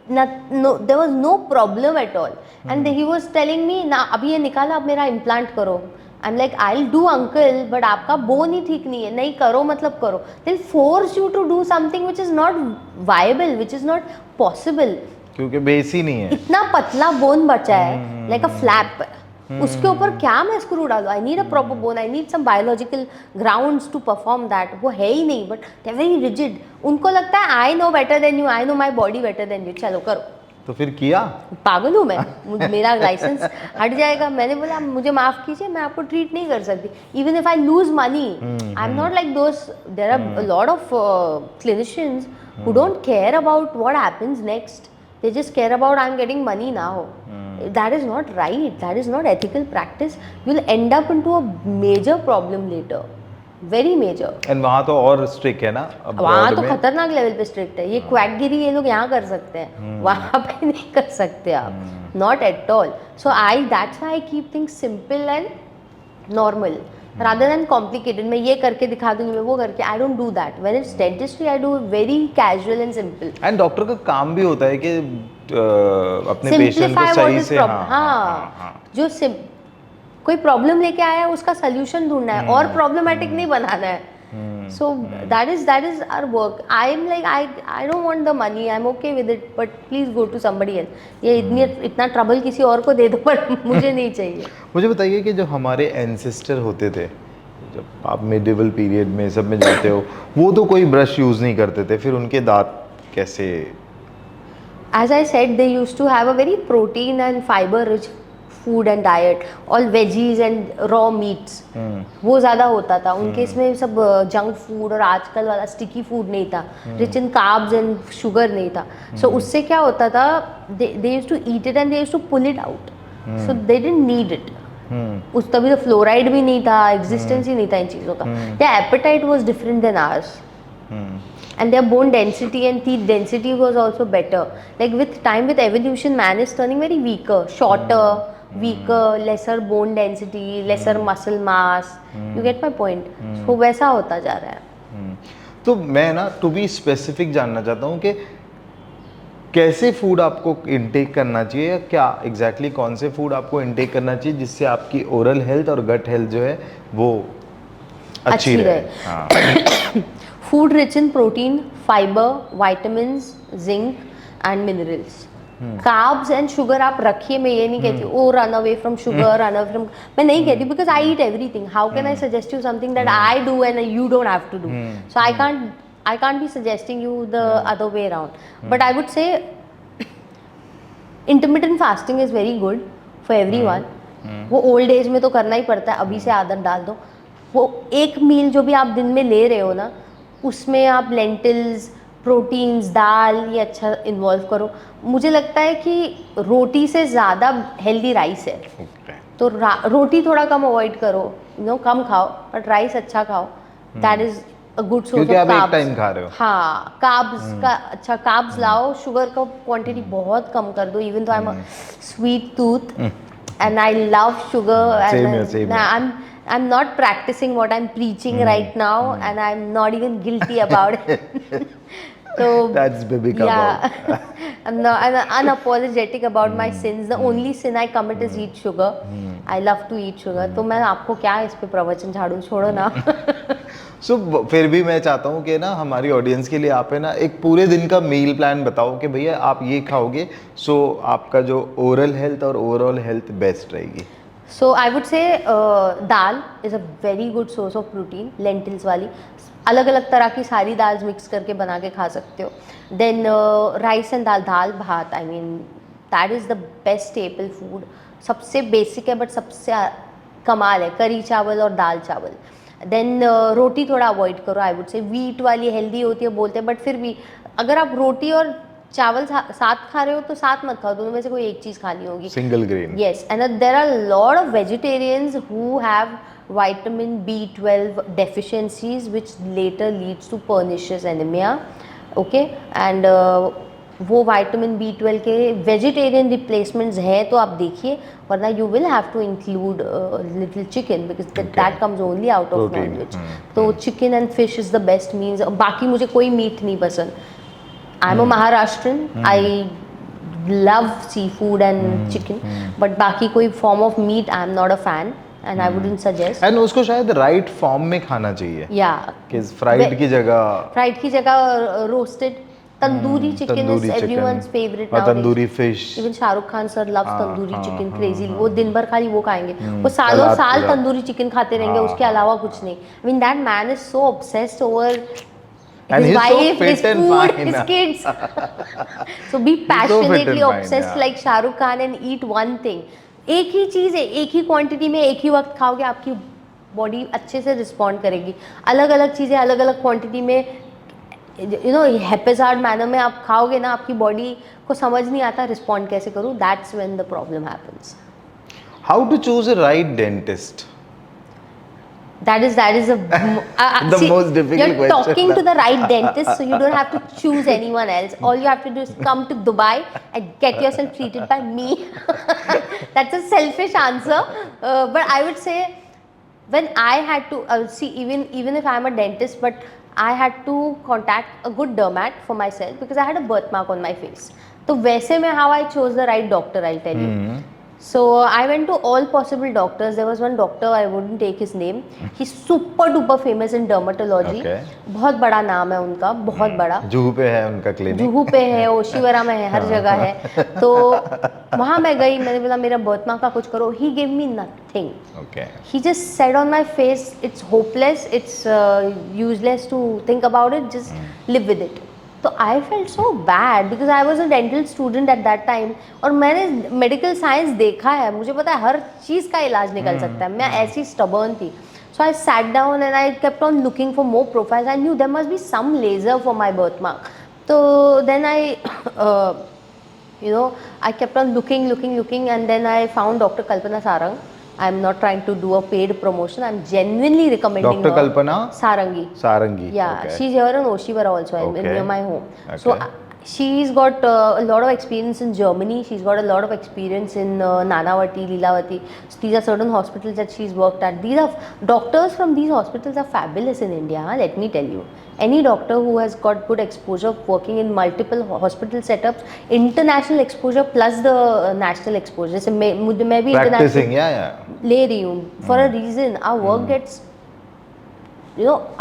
there was no problem at all. And he was telling me ना अभी ये निकाला, अब मेरा इम्प्लांट करो. I'm like, I'll do uncle, but आपका बोन ही ठीक नहीं है, नहीं करो मतलब करो. They'll force you to do something which is not viable, which is not possible. क्योंकि बेस ही नहीं है. इतना पतला बोन बचा है, like a flap. उसके ऊपर क्या मैं स्क्रू डालूं? I need a proper bone, I need some biological grounds to perform that. वो है ही नहीं, but they're very rigid. उनको लगता है I know better than you, I know my body better than you. चलो करो. तो फिर किया? पागल हूँ मैं, मेरा लाइसेंस हट जाएगा. मैंने बोला मुझे माफ कीजिए, मैं आपको ट्रीट नहीं कर सकती. Even if I lose money, I am not like those. There are a lot of clinicians who don't care about what happens next. They just care about I am getting money now. That is not right. That is not ethical practice. You'll end up into a major problem later. Very major. And वहाँ तो और strict है ना. वहाँ तो खतरनाक level पे strict है. ये क्वैकगिरी ये लोग यहाँ कर सकते हैं, वहाँ पे नहीं कर सकते आप. Not at all. So that's why I keep things simple and normal rather than complicated. मैं ये करके दिखा दूंगी, मैं वो करके. I don't do that. When it's dentistry, I do very casual and simple. And doctor का काम भी होता है कि अपने पेशेंट को सही से जो कोई प्रॉब्लम लेके आया है उसका सोल्यूशन ढूंढना है और प्रॉब्लमेटिक नहीं बनाना है. So that is our work. I am like I don't want the money. I'm okay with it, but please go to somebody else. ये इतना ट्रबल किसी और को दे दो, पर मुझे नहीं चाहिए. मुझे बताइए कि जो हमारे एंसेस्टर होते थे, जब आप मिडिवल पीरियड में सब में जाते हो, वो तो कोई ब्रश यूज़ नहीं करते थे, फिर उनके दांत कैसे? As I said, they used to have a very protein and fiber rich food and diet. All veggies and raw meats. वो ज़्यादा होता था उनके. इसमें सब जंक फूड और आजकल वाला स्टिकी फूड नहीं था. Rich in carbs and sugar नहीं था. सो उससे क्या होता था, they used to eat it and they used to pull it out. So they didn't need it. उस तभी तो फ्लोराइड भी नहीं था, एग्जिस्टेंस ही नहीं था इन चीज़ों का. Their appetite was different than ours. And their bone density and teeth density was also better. Like with time, with evolution, man is turning very weaker, shorter, weaker, lesser bone density, lesser muscle mass. You get my point? So वैसा होता जा रहा है. तो मैं ना to be specific जानना चाहता हूँ कि कैसे फूड आपको इनटेक करना चाहिए, या क्या एग्जैक्टली कौन से फूड आपको इनटेक करना चाहिए जिससे आपकी ओरल हेल्थ और गट हेल्थ जो है वो अच्छी रहे. Food rich in protein, fiber, vitamins, zinc and minerals. Carbs and sugar आप रखिए. मैं ये नहीं कहती oh run away from sugar, run away from. मैं नहीं कहती because I eat everything. How can I suggest you something that I do and you don't have to do? So I can't be suggesting you the other way around. But I would say intermittent fasting is very good for everyone. वो old age में तो करना ही पड़ता है. अभी से आदत डाल दो. वो एक मील जो भी आप दिन में ले रहे हो ना, उसमें आप लेंटिल्स, प्रोटीन्स, दाल ये अच्छा इन्वॉल्व करो. मुझे लगता है कि रोटी से ज़्यादा हेल्दी राइस है. तो रोटी थोड़ा कम अवॉइड करो, कम खाओ, बट राइस अच्छा खाओ. That is a good source of carbs. Time खा रहे हो. हाँ, कार्ब्स का अच्छा कार्ब्स लाओ. शुगर का क्वांटिटी बहुत कम कर दो. इवन तो आई am a sweet tooth and I love sugar. I'm not practicing what I'm preaching right now, and I'm not even guilty about it. So that's Bibika. Yeah, I'm unapologetic about my sins. The only sin I commit is eat sugar. I love to eat sugar. तो मैं आपको क्या इस पे प्रवचन झाड़ू, छोड़ो ना. सो फिर भी मैं चाहता हूँ कि ना हमारी ऑडियंस के लिए आप है ना एक पूरे दिन का मील प्लान बताओ कि भैया आप ये खाओगे, सो आपका जो ओरल हेल्थ और ओवरऑल हेल्थ बेस्ट रहेगी. So I would say dal is a very good source of protein. Lentils वाली अलग अलग तरह की सारी दाल मिक्स करके बना के खा सकते हो. देन राइस एंड दाल भात, I mean that is the best staple food. सबसे बेसिक है बट सबसे कमाल है. करी चावल और दाल चावल. देन रोटी थोड़ा अवॉइड करो. आई वुड से वीट वाली हेल्दी होती है बोलते हैं, बट फिर भी अगर आप रोटी और चावल साथ खा रहे हो तो साथ मत खाओ. दोनों में से कोई एक चीज़ खानी होगी. Single grain. Yes. And there are lot of vegetarians who have vitamin B12 deficiencies which later leads to pernicious anemia. Okay, and वो विटामिन B12 के वेजिटेरियन रिप्लेसमेंट्स हैं तो आप देखिए, वरना you will have to include little chicken because that comes only out of nonveg. तो chicken and fish is the best means. बाकी मुझे कोई मीट नहीं पसंद. I am a Maharashtrian. I love seafood and chicken, but बाकी कोई form of meat I'm not a fan and I wouldn't suggest. And उसको शायद राइट फॉर्म में खाना चाहिए, Yeah, कि फ्राइड की जगह फ्राइड की जगह roasted tandoori chicken is tandoori everyone's chicken favorite और nowadays. Tandoori fish. Even Shahrukh Khan sir loves हाँ, तंदूरी हाँ, चिकन हाँ, क्रेजीली, वो दिन भर खाली वो खाएंगे, वो सालों सलाद साल के साथ। तंदूरी चिकन खाते रहेंगे, हाँ, उसके अलावा कुछ नहीं. I mean that man is so obsessed over And his he's so wife, his fit and food, fine. his kids. So be so fit passionately and fine, obsessed yeah. like Shahrukh Khan and eat one thing. एक ही चीज़ है, एक ही quantity में एक ही वक्त खाओगे, आपकी body अच्छे से रिस्पॉन्ड करेगी. अलग अलग चीज़ें अलग अलग क्वांटिटी में यू नो हैपेजार्ड मैनर में आप खाओगे ना, आपकी बॉडी को समझ नहीं आता रिस्पॉन्ड कैसे करूँ. That's when the problem happens. How to choose a right dentist? That is a The see, most difficult you're question. talking to the right dentist, so you don't have to choose anyone else. All you have to do is come to Dubai and get yourself treated by me. That's a selfish answer, but I would say when I had to see, even if I'm a dentist, but I had to contact a good dermat for myself because I had a birthmark on my face. So वैसे में how I chose the right doctor, I'll tell you. So I went to all possible doctors. There was one doctor, I wouldn't take his name. He's super duper famous in dermatology. Okay. बहुत बड़ा नाम है उनका, बहुत बड़ा. जुहू पे है उनका क्लिनिक। जुहू पे है, ओशीवरा में है, हर जगह है. तो वहाँ मैं गई, मैंने बोला मेरा बर्थमार्क का कुछ करो. He gave me nothing. Okay. He just said on my face, it's hopeless, it's useless to think about it, just live with it. तो I felt so bad because I was a dental student at that time, और मैंने medical science देखा है, मुझे पता है हर चीज़ का इलाज निकल सकता है. मैं ऐसी स्टबर्न थी. So I sat down and I kept on looking for more profiles. I knew there must be some laser for my birthmark. तो then I I kept on looking and then I found Dr. Kalpana Sarang. I'm not trying to do a paid promotion. I'm genuinely recommending Dr. her. Kalpana Sarangi. Yeah, okay. she's here in Oshiwara also, Okay. near my home. Okay. So she's got a lot of experience in Germany. She's got a lot of experience in Nanavati, Lilavati. So these are certain hospitals that she's worked at. These are doctors from these hospitals are fabulous in India. Let me tell you. Any doctor who has got good exposure working in multiple hospital setups, international exposure plus the national exposure. जैसे मैं भी practicing, international yeah. ले रही हूँ for a reason. Our work gets,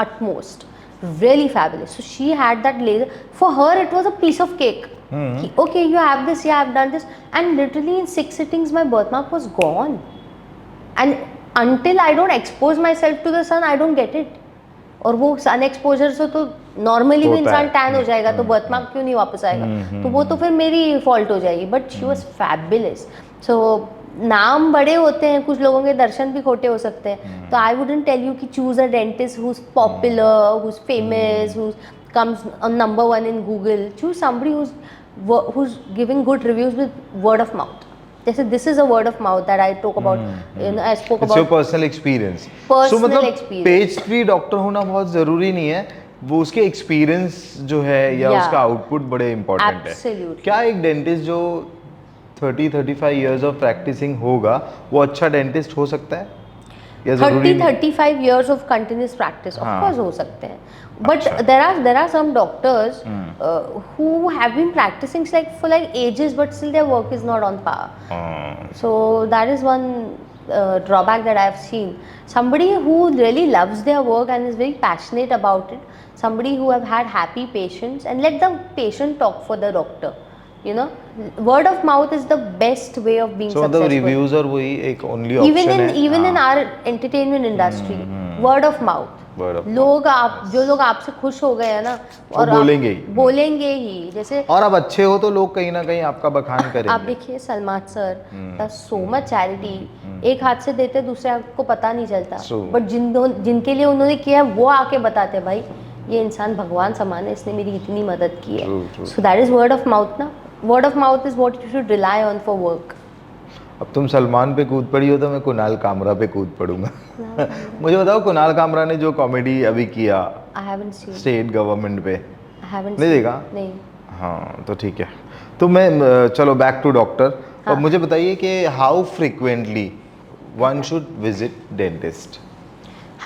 utmost. Really fabulous. So she had that laser. For her, it was a piece of cake. Okay, you have this, yeah, I've done this. And literally in 6 sittings, my birthmark was gone. And until I don't expose myself to the sun, I don't get it. और वो sun exposure से तो normally भी इंसान tan हो जाएगा, तो birthmark क्यों नहीं वापस आएगा? तो वो तो फिर मेरी फॉल्ट हो जाएगी. But she was fabulous. So नाम बड़े होते हैं, कुछ लोगों के दर्शन भी खोटे हो सकते हैं. तो आई वुडंट टेल यू कि choose a dentist who is popular, who is famous, who comes on number 1 in Google. Choose somebody who is giving good reviews with word of mouth. जैसे this is a word of mouth that I talk about. I spoke It's your about personal experience. Personal so मतलब experience. Page 3 doctor होना बहुत जरूरी नहीं है, वो उसके experience जो है या Yeah. उसका आउटपुट बड़े इंपॉर्टेंट है. Absolutely. क्या एक डेंटिस्ट जो 30-35 इयर्स ऑफ प्रैक्टिसिंग होगा वो अच्छा डेंटिस्ट हो सकता है या जरूरी 30-35 years of continuous practice, of हाँ. course हो सकते हैं. But अच्छा. there are some doctors who have been practicing for ages, but still their work is not on par. So that is one drawback that I have seen. Somebody who really loves their work and is very passionate about it. Somebody who have had happy patients and let the patient talk for the doctor. Word of mouth is the best way of being so successful. the reviews और वही एक only option है. Even in our entertainment industry, word of mouth. जो लोग आपसे खुश हो गए हैं ना, और बोलेंगे ही. जैसे और आप अच्छे हो तो लोग कहीं ना कहीं आपका बखान करेंगे. आप देखिए Salman sir the so much charity, एक हाथ से देते दूसरे हाथ को पता नहीं चलता, बट जिनके लिए उन्होंने किया वो आके बताते भाई ये इंसान भगवान समान है, इसने मेरी इतनी मदद की है. So that is word of mouth ना. Word of mouth is what you should rely on for work. अब तुम सलमान पे कूद पड़ी हो तो मैं कुणाल कामरा पे कूद पड़ूंगा. मुझे बताओ कुणाल कामरा ने जो कॉमेडी अभी किया स्टेट गवर्नमेंट पे, नहीं देखा? नहीं. हाँ तो ठीक है. तो मैं चलो बैक टू डॉक्टर. अब मुझे बताइए कि how frequently one should visit dentist?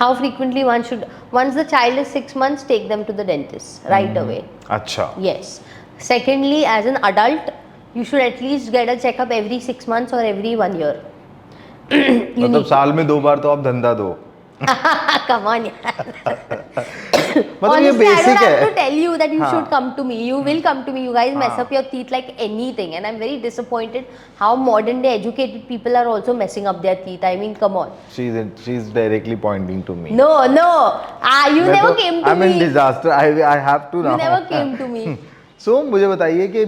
How frequently one should, once the child is 6 months, take them to the dentist right away. अच्छा. Yes. Secondly, as an adult, You should at least get a checkup every 6 months or every 1 year. मतलब साल में 2 बार तो आप धंधा दो। Come on, yaar. मतलब ये Honestly, I don't basic have to है। tell you that you हाँ। should come to me. You will come to me. You guys mess हाँ। up your teeth like anything, and I'm very disappointed how modern day educated people are also messing up their teeth. I mean, come on. She's directly pointing to me। No, no. You मैं never तो came to I'm in me. disaster। I have to You now। never came to me. सो मुझे बताइए कि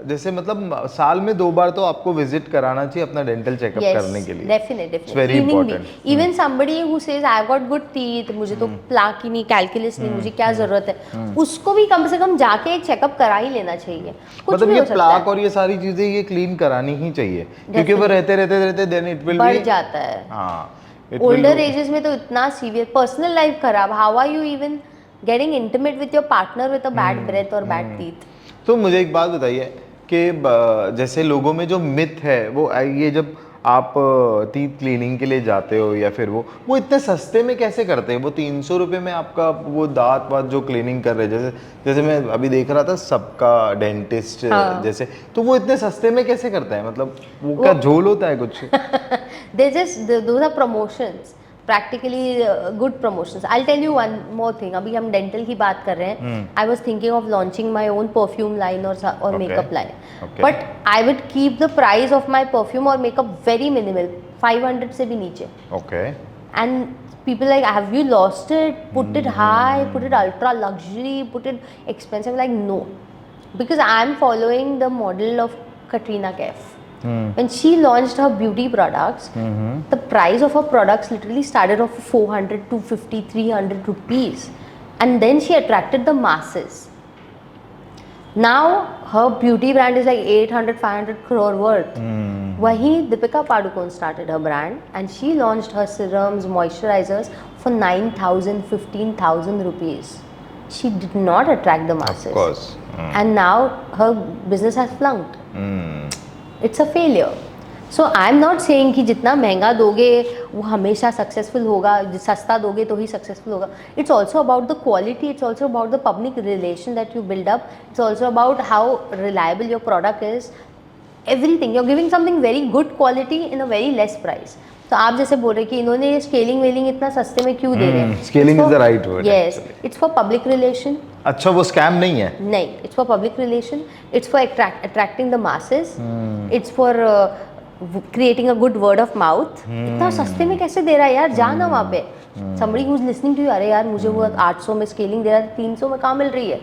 जैसे मतलब साल में 2 बार तो आपको विजिट कराना चाहिए अपना डेंटल चेकअप Yes, करने के लिए। definitely. It's very Cleaning भी. important। Even somebody who says I've got good teeth, मुझे तो प्लाक ही नहीं, कैलकुलस नहीं, मुझे क्या जरूरत है, उसको भी कम से कम जाके एक चेकअप करा ही लेना चाहिए। कुछ मतलब भी ये हो सकता प्लाक है, और ये सारी चीजें ये क्लीन करानी ही चाहिए, क्योंकि वो रहते देन इट विल बढ़ बी। जाता है। हाँ, ओल्डर एजेस में तो इतना सीवियर, पर्सनल लाइफ खराब। How are you even getting intimate with your partner with a bad breath और बैड टीथ? तो मुझे एक बात बताइए कि जैसे लोगों में जो मिथ है वो ये जब आप टीथ क्लीनिंग के लिए जाते हो या फिर वो इतने सस्ते में कैसे करते हैं? वो 300 रुपये में आपका वो दांत वात जो क्लीनिंग कर रहे हैं, जैसे जैसे मैं अभी देख रहा था सबका डेंटिस्ट हाँ। जैसे, तो वो इतने सस्ते में कैसे करता है? मतलब वो क्या झोल होता है कुछ? They just those are promotions, practically good promotions. I'll tell you one more thing. अभी हम dental की बात कर रहे हैं. I was thinking of launching my own perfume line or Okay. makeup line. Okay. But I would keep the price of my perfume or makeup very minimal, 500 से भी नीचे. Okay. And people like, have you lost it? Put it high, put it ultra luxury, put it expensive. Like no, because I'm following the model of Katrina Kaif. When she launched her beauty products, the price of her products literally started off 400, 250, 300 rupees, and then she attracted the masses. Now her beauty brand is like 800, 500 crore worth. Wahi Deepika Padukone started her brand, and she launched her serums, moisturizers for 9,000, 15,000 rupees. She did not attract the masses. Of course. And now her business has flunked. It's a failure. So I am not saying कि जितना महंगा दोगे वो हमेशा successful होगा, सस्ता दोगे तो ही सक्सेसफुल होगा. It's also about the quality, it's also about the public relation that you build up, it's also about how reliable your product is. Everything you are giving something very good quality in a very less price. तो आप जैसे बोल रहे कि इन्होंने scaling वेलिंग इतना सस्ते में क्यों दे रहे हैं? Scaling is the right word, yes, actually. It's for public relation. अच्छा, वो स्कैम नहीं है? नहीं, it's for public relation, it's for attracting the masses, it's for creating a good word of mouth. इतना सस्ते में कैसे दे रहा है यार? जा ना वहाँ पे. Somebody who is listening to you, अरे यार मुझे वो 800 में स्केलिंग दे रहा है, 300 में कहाँ मिल रही है?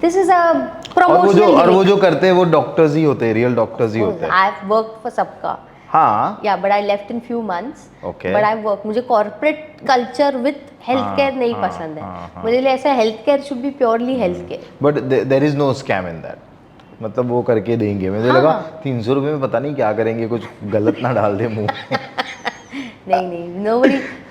This is a promotional. और वो जो करते हैं वो डॉक्टर्स ही होते हैं, रियल डॉक्टर्स ही होते हैं. आई हैव वर्कड फॉर सबका. हाँ. या but I left in few months. Okay. But I work, मुझे corporate culture with health care नहीं पसंद है. मुझे लिए ऐसा health care should be purely health care. But there is no scam in that. मतलब वो करके देंगे. मुझे लगा 300 रुपये में पता नहीं क्या करेंगे, कुछ गलत ना डाल दे मुंह में. नहीं,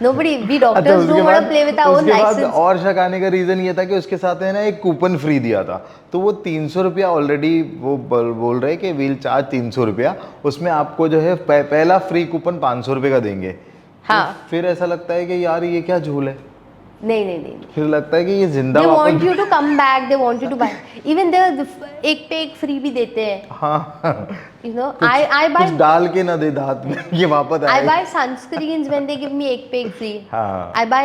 nobody, we doctors don't want to play with our own उसके बाद license. और शक आने का रीजन ये था कि उसके साथ है ना एक कूपन फ्री दिया था, तो वो 300 रुपया ऑलरेडी वो बोल रहे कि वील चार्ज 300 रुपया, उसमें आपको जो है पहला फ्री कूपन 500 रुपये का देंगे. हाँ. तो फिर ऐसा लगता है कि यार ये क्या झूल है. नहीं. फिर लगता है कि ये जिंदा They वापस. want you to come back. They want you to buy. Even they एक पे एक फ्री भी देते हैं. हाँ. You know, I buy. कुछ डाल के ना दे दांत में, ये वापस I आएगा. buy sunscreens when they give me एक पे एक free. हाँ. I buy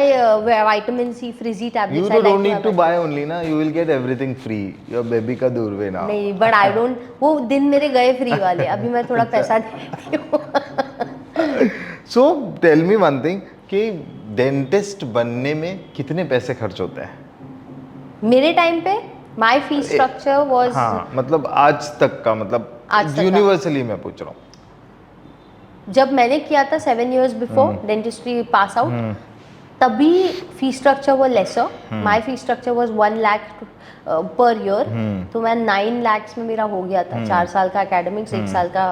vitamin C frizzy tablets. You I like don't need to buy. buy only ना, you will get everything free. Your baby का दूरवे ना. नहीं, but I don't. वो दिन मेरे गए फ्री वाले. अभी मैं थोड़ा पैसा देती हूँ. So tell me one thing कि डेंटिस्ट बनने में कितने पैसे खर्च होते हैं? मेरे टाइम पे माय फी स्ट्रक्चर वाज. हाँ, मतलब आज तक का, मतलब यूनिवर्सली मैं पूछ रहा हूँ. जब मैंने किया था 7 years before dentistry pass out, तभी फी स्ट्रक्चर वो lesser. My fee structure was 1 lakh per year. तो मैं 9 lakhs में मेरा हो गया था. 4 साल का एकेडमिक्स, 1 साल का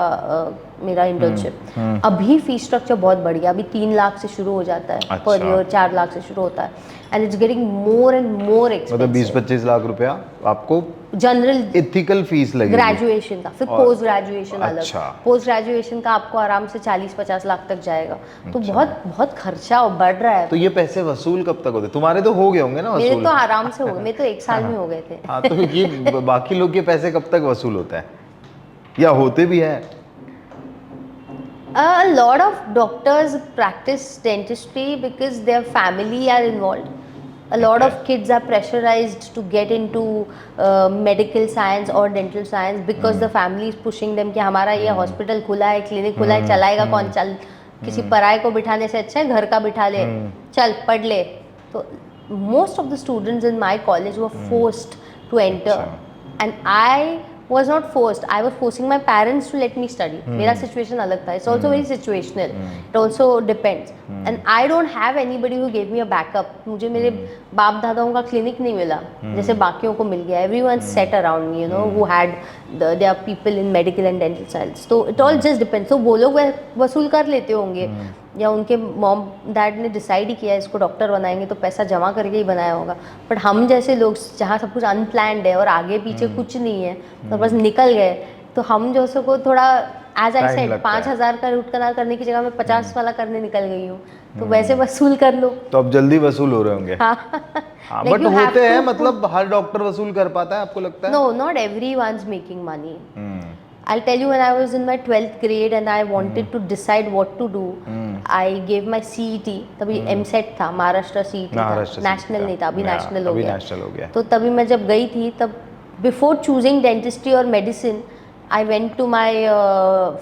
मेरा इंटर्नशिप. अभी फी स्ट्रक्चर बहुत बढ़ गया. अभी 3 लाख से शुरू हो जाता है पर ईयर, 4 लाख से शुरू होता है. And it's getting more and more मतलब एक्सपेंसिव. 20-25 लाख रुपया आपको जनरल एथिकल फीस लगेगी. ग्रेजुएशन का, फिर पोस्ट ग्रेजुएशन अलग. अच्छा. पोस्ट ग्रेजुएशन का आपको आराम से 40-50 लाख तक जाएगा. तो बहुत बहुत खर्चा बढ़ रहा है. तो ये पैसे वसूल कब तक होते? तुम्हारे तो हो गए होंगे ना मेरे वसूल? तो आराम से हो गए. मेरे तो 1 साल में हो हो गए थे। हाँ, तो ये बाकी लोग के पैसे कब तक वसूल होता है या होते भी हैं? A lot of doctors practice dentistry because their family are involved. A lot of kids are pressurized to get into medical science or dental science because the family is pushing them कि हमारा ये hospital खुला है, clinic खुला है, चलाएगा कौन, चल किसी पराये को बिठाने से अच्छा है घर का बिठा ले, चल पढ़ ले। तो most of the students in my college were forced to enter, and I was not forced. I was forcing my parents to let me study. मेरा situation अलग था. It's also very situational. It also depends. And I don't have anybody who gave me a backup. मुझे मेरे बाप दादाओं का clinic नहीं मिला जैसे बाकियों को मिल गया. Everyone set around me, you know, who had there are people in medical and dental science. So it all just depends. So वो लोग वसूल कर लेते होंगे या उनके मॉम डैड ने डिसाइड ही किया इसको डॉक्टर बनाएंगे तो पैसा जमा करके ही बनाया होगा. बट हम जैसे लोग जहाँ सब कुछ अनप्लैंड है और आगे पीछे कुछ नहीं है तो बस निकल गए, तो हम जो को थोड़ा एज आई सेड 5,000 का रूट कनाल करने की जगह मैं 50 वाला करने निकल गई हूँ, तो वैसे वसूल कर लो. तो अब जल्दी वसूल हो रहे होंगे. हाँ, बट होते हैं, मतलब हर डॉक्टर वसूल कर पाता है आपको लगता है? No, not everyone's making money. I'll tell you, when I was in my 12th grade and I wanted to decide what to do, I gave my CET. तभी MSET था, महाराष्ट्र CET था, नेशनल नहीं था, अभी नेशनल हो गया. तो तभी मैं जब गई थी तब before choosing dentistry or medicine, I went to my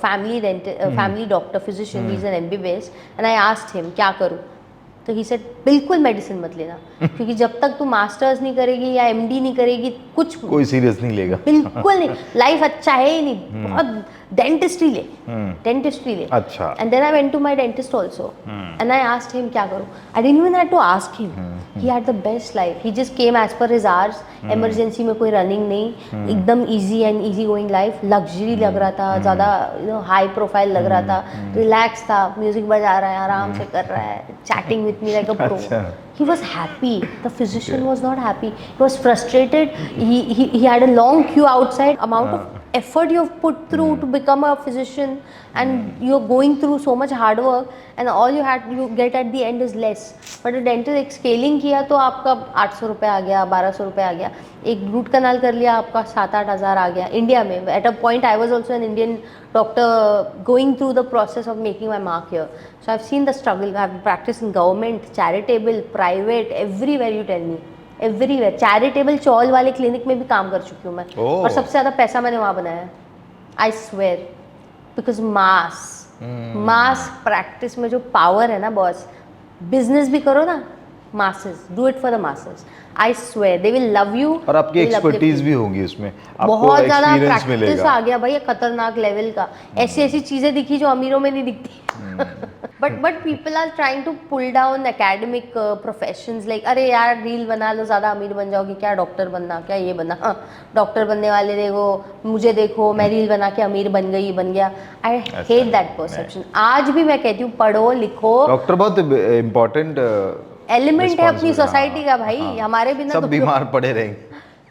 family doctor, physician, he's an MBBS, and I asked him क्या करूँ. तो ही सेड बिल्कुल मेडिसिन मत लेना क्योंकि जब तक तू मास्टर्स नहीं करेगी या MD नहीं करेगी कुछ कोई सीरियस नहीं लेगा. बिल्कुल नहीं, लाइफ अच्छा है ही नहीं, बहुत डेंटिस्ट्री ले, डेंटिस्ट्री ले. अच्छा. And then I went to my dentist also and I asked him क्या करूं. I didn't even have to ask him, he had the best life. He just came as per his hours. Emergency में कोई running नहीं, एकदम easy and easy going life. Luxury लग रहा था, ज़्यादा हाई प्रोफाइल लग रहा था, रिलैक्स था, म्यूजिक बजा रहा है, आराम से कर रहा है, chatting with me like a pro. He was happy. The physician was not happy. He was frustrated. He had a long queue outside. Amount of effort you have put through to become a physician, and you're going through so much hard work, and all you get at the end is less. But a dentist एक scaling किया तो आपका 800 रुपये आ गया, 1200 रुपये आ गया. एक root canal कर लिया आपका 7-8 हज़ार आ गया इंडिया में. At a point I was also an Indian doctor going through the process of making my mark here. So I've seen the struggle. I've practiced in government, charitable, private, everywhere you tell me. Everywhere. Charitable चौल वाले clinic में भी काम कर चुकी हूँ मैं. और सबसे ज़्यादा पैसा मैंने वहाँ बनाया है. I swear. Because mass practice में जो power है ना बॉस, business भी करो ना, masses, do it for the masses. I swear they will love you. और आपकी एक्सपर्टीज भी होगी उसमें, आपको बहुत ज़्यादा एक्सपीरियंस मिलेगा. आ गया भाई, खतरनाक लेवल का. ऐसी चीज़ें दिखी जो अमीरों में नहीं दिखती. But people are trying to pull down academic professions like अरे यार रील बना लो ज़्यादा अमीर बन जाओगी, क्या डॉक्टर बनना, क्या ये बनना. डॉक्टर बनने वाले देखो, मुझे देखो, मैं रील बना के अमीर बन गया. I hate that perception. आज भी मैं कहती हूँ पढ़ो लिखो. डॉक्टर बहुत इम्पोर्टेंट एलिमेंट है अपनी सोसाइटी का भाई. हमारे बिना सब बीमार पड़े रहेंगे.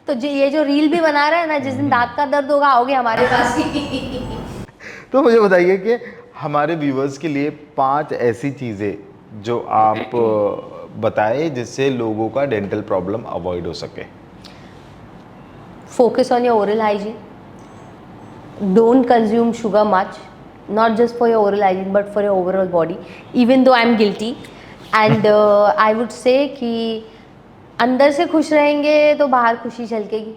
तो ये जो रील भी बना रहा है ना, जिस दिन दांत का दर्द होगा आओगे हमारे पास. तो मुझे बताइए कि हमारे व्यूअर्स के लिए 5 ऐसी चीज़ें जो आप बताएं जिससे लोगों का डेंटल प्रॉब्लम अवॉइड हो सके. Focus on your oral hygiene. Don't consume sugar much, not just for your oral hygiene but for your overall body. Even though I am guilty. And I would say कि अंदर से खुश रहेंगे तो बाहर खुशी झलकेगी.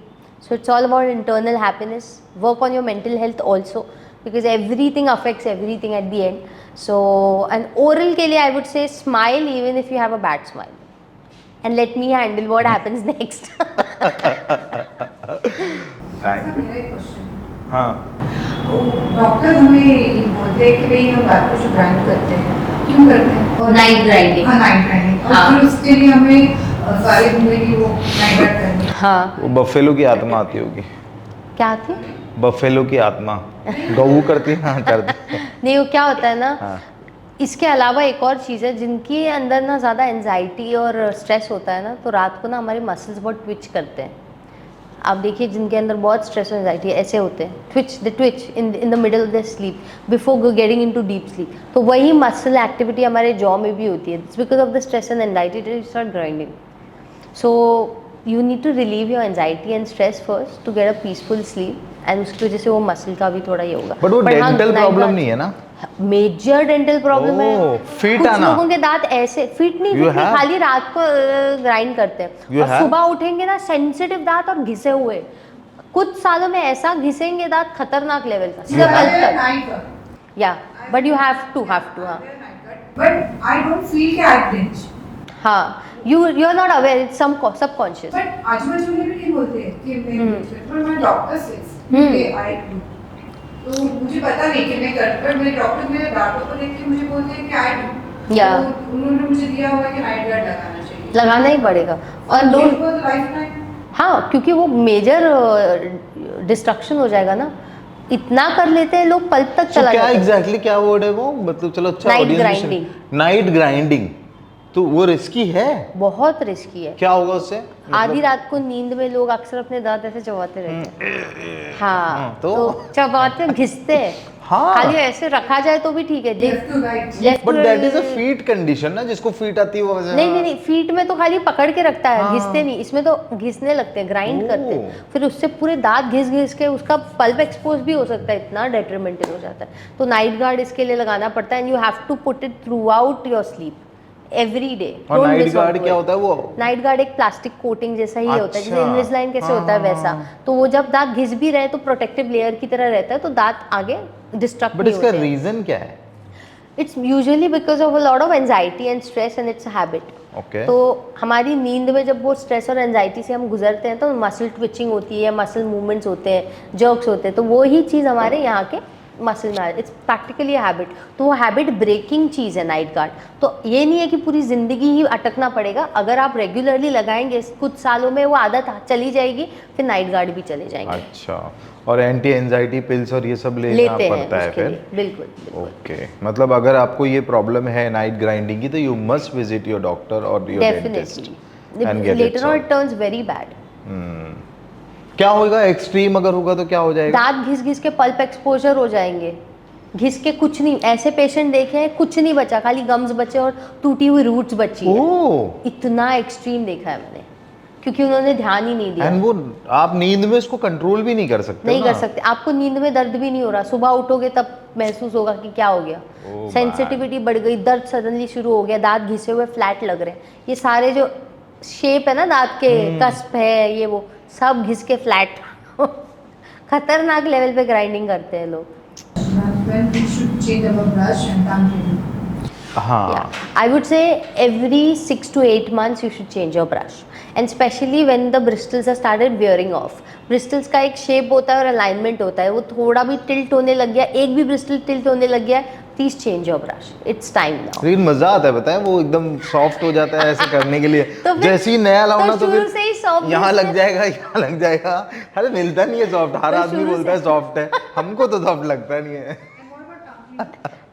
So it's all about internal happiness. Work on your mental health also because everything affects everything at the end. So an oral के लिए I would say smile even if you have a bad smile, and let me handle what happens next. हाँ. Doctor हमें बोलते हैं कि भाई हम रात को जो ग्राइंड करते हैं, क्यों करते हैं? Night grinding. हाँ, नाइट ग्राइंडिंग. और फिर उसके लिए हमें सारे घूमे की वो ग्राइंड करनी है. हाँ, वो बफेलो की आत्मा आती होगी. क्या थी? बफेलो की आत्मा गऊ करती है. हाँ, करती. नहीं, वो क्या होता है ना, हाँ. इसके अलावा एक और चीज़ है जिनके अंदर ना ज़्यादा एंजाइटी और स्ट्रेस होता है ना, तो रात को ना हमारे मसल्स बहुत ट्विच करते हैं. आप देखिए जिनके अंदर बहुत स्ट्रेस और एंजाइटी ऐसे होते हैं, Twitch in the middle of the sleep before getting into deep sleep. तो वही मसल एक्टिविटी हमारे जॉ में भी होती है. It's because of the stress and anxiety it start grinding. So you need to relieve your anxiety and stress first to get a peaceful sleep and उसकी वजह से वो मसल का भी थोड़ा ये होगा। बट वो डेंटल प्रॉब्लम नहीं है ना? मेजर डेंटल प्रॉब्लम है। फिट कुछ आना, लोगों के दांत ऐसे फिट नहीं, खाली रात को ग्राइंड करते हैं और सुबह उठेंगे ना सेंसिटिव दांत और घिसे हुए, कुछ सालों में ऐसा घिसेंगे दांत खतरनाक लेवल का, सीधा पल्प तक। या बट यू हैव टू हाँ, बट आई डोंट फील कि आई क्रिंज। हाँ, you are not aware, it's some subconscious। But आजू-बाजू वाले भी नहीं बोलते कि मैं पर मैं डॉक्टर से कि आई डू, तो मुझे पता नहीं कि मैं कर, पर मेरे डॉक्टर मेरे दांतों को देख के मुझे बोलते हैं कि आई डू। या उन्होंने मुझे दिया हुआ है कि नाइट गार्ड लगाना चाहिए, लगाना ही पड़ेगा। और डोंट फॉर लाइफ टाइम। हाँ, क्योंकि वो मेजर डिस्ट्रक्शन हो जाएगा ना, इतना कर लेते हैं लोग, पल्प तक चला क्या जाता है। एग्जैक्टली क्या वर्ड है वो, मतलब चलो अच्छा, नाइट ग्राइंडिंग। नाइट ग्राइंडिंग तो वो रिस्की है, बहुत रिस्की है। क्या होगा उससे? आधी रात को नींद में लोग अक्सर अपने दांत ऐसे चबाते रहते हैं। हाँ, तो चबाते घिसते हैं। हाँ, खाली ऐसे रखा जाए तो भी ठीक है। But that is a feet condition ना, जिसको फीट आती है वो वजह। नहीं, फीट में तो खाली पकड़ के रखता है, घिसते नहीं। इसमें तो घिसने लगते हैं, ग्राइंड करते हैं, फिर उससे पूरे दांत घिस के उसका पल्प एक्सपोज भी हो सकता है, इतना डेट्रीमेंटल हो जाता है। तो नाइट गार्ड इसके लिए लगाना पड़ता है and you have to put it throughout your sleep every day. और नाइट गार्ड क्या होता है? वो नाइट गार्ड एक प्लास्टिक कोटिंग जैसा ही होता है, जैसे इनविजिलाइन कैसे होता है वैसा। तो वो जब दांत घिस भी रहे तो प्रोटेक्टिव लेयर की तरह रहता है, तो दांत आगे डिस्ट्रक्ट नहीं होते। बट इसका रीजन क्या है? It's usually because of a lot of anxiety and stress and it's habit. तो हमारी नींद में जब वो स्ट्रेस और एंजाइटी से हम गुजरते हैं तो मसल ट्विचिंग होती है, मसल मूवमेंट्स होते हैं, जर्क्स होते हैं, तो वो ही चीज़ हमारे यहाँ के मसल में, इट्स प्रैक्टिकली हैबिट। तो वो हैबिट ब्रेकिंग चीज़ है नाइट गार्ड। तो ये नहीं है कि पूरी ज़िंदगी ही अटकना पड़ेगा, अगर आप रेगुलरली लगाएंगे कुछ सालों में वो आदत चली जाएगी, फिर नाइट गार्ड भी चले जाएंगे। अच्छा, और एंटी एंजाइटी पिल्स और ये सब लेना पड़ता है फिर? बिल्कुल। ओके, मतलब अगर आपको ये प्रॉब्लम है नाइट ग्राइंडिंग की, तो you must visit your doctor और your dentist and get it later on it turns very bad. क्या होगा एक्सट्रीम अगर होगा तो क्या हो जाएगा? दांत घिस के पल्प एक्सपोजर हो जाएंगे, घिस के कुछ नहीं। ऐसे पेशेंट देखे हैं, कुछ नहीं बचा, खाली गम्स बचे और टूटी हुई रूट्स बची है। इतना एक्सट्रीम देखा है मैंने, क्योंकि उन्होंने ध्यान ही नहीं दिया। एंड वो आप नींद में इसको कंट्रोल भी नहीं कर सकते। नहीं कर सकते। आपको नींद में दर्द भी नहीं हो रहा, सुबह उठोगे तब महसूस होगा कि क्या हो गया, सेंसिटिविटी बढ़ गई, दर्द सडनली शुरू हो गया, दांत घिसे हुए फ्लैट लग रहे हैं। ये सारे जो शेप है ना दांत के, कस्प है, ये वो सब घिस के फ्लैट खतरनाक लेवल पे ग्राइंडिंग करते हैं लोग। हाँ, I would say every 6 to 8 months you should change your brush, and especially when the bristles are started wearing off. Bristles का एक शेप होता है और अलाइनमेंट होता है, वो थोड़ा भी टिल्ट होने लग गया, एक भी ब्रिस्टल टिल्ट होने लग गया, please change your brush, it's time now. लेकिन मजा आता है, पता है, वो एकदम सॉफ्ट हो जाता है ऐसे करने के लिए। तो जैसे ही नया लाओ ना तो फिर यहाँ लग जाएगा, यहाँ लग जाएगा। अरे मिलता नहीं है सॉफ्ट, हर आदमी बोलता है सॉफ्ट है, हमको तो सॉफ्ट लगता नहीं है।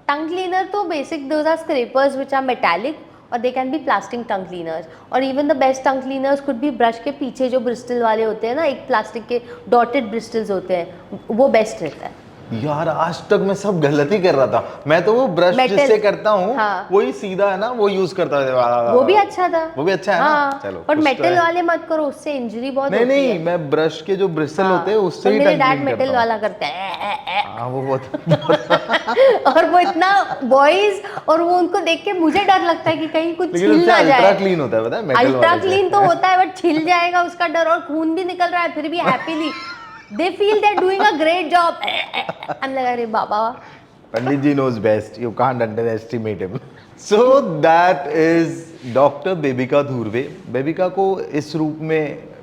टंग क्लीनर तो basic, those are scrapers which are metallic, और they can be plastic tongue cleaners, और even the best tongue cleaners could be brush के पीछे जो ब्रिस्टल वाले होते हैं ना, एक प्लास्टिक के डॉटेड ब्रिस्टल्स होते हैं, वो बेस्ट रहता है। यार आज तक मैं सब गलत ही कर रहा था। मैं तो वो ब्रश जिससे करता हूँ, हाँ, वही सीधा है ना, वो यूज करता था, वो भी अच्छा था, वो भी अच्छा है हाँ, ना। चलो, और मेटल वाले मत करो, उससे इंजरी बहुत होती है। नहीं, मैं ब्रश के जो ब्रिस्टल होते हैं उससे ही मेरे डैड मेटल वाला करते हैं, हाँ वो बहुत और वो इतना बॉयज, और वो उनको देख के मुझे डर लगता है कि कहीं कुछ छिल ना जाए। अल्ट्रा क्लीन होता है, पता है, मेटल अल्ट्रा क्लीन तो होता है, बट छिल जाएगा उसका डर, और खून भी निकल रहा है, फिर भी happily they feel they're doing a great job. I'm like, अरे बाबा, Pandit ji knows best, you can't underestimate him. So that is Dr. बेबिका धुर्वे। बेबिका को इस रूप में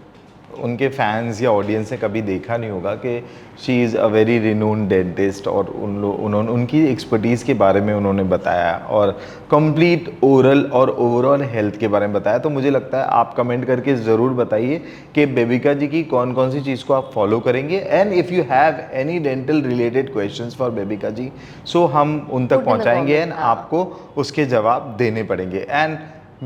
उनके फैंस या ऑडियंस ने कभी देखा नहीं होगा कि she is a very renowned dentist, और उन्होंने उनकी एक्सपर्टीज़ के बारे में उन्होंने बताया, और कंप्लीट ओरल और ओवरऑल हेल्थ के बारे में बताया। तो मुझे लगता है आप कमेंट करके ज़रूर बताइए कि बेबिका जी की कौन कौन सी चीज़ को आप फॉलो करेंगे, and if you have any dental related questions for Babika ji, so हम उन तक पहुँचाएंगे एंड आपको उसके जवाब देने पड़ेंगे। And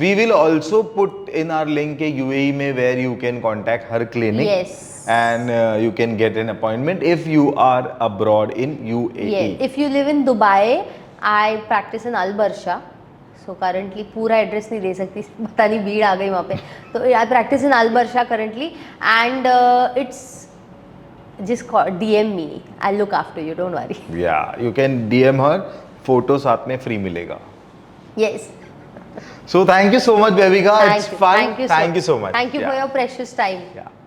we will also put in our link के UAE में where you can contact her clinic, yes, and you can get an appointment if you are abroad in UAE. Yeah, if you live in Dubai, I practice in Al Barsha, so currently पूरा address नहीं दे सकती, पता नहीं भीड़ आ गई वहाँ पे. तो I practice in Al Barsha currently and it's just DM me. I'll look after you. Don't worry. Yeah, you can DM her. Photo साथ में फ्री मिलेगा. Yes. So thank you so much, Bebika. It's fun. Thank you. Thank you so much. Thank you for your precious time. Yeah.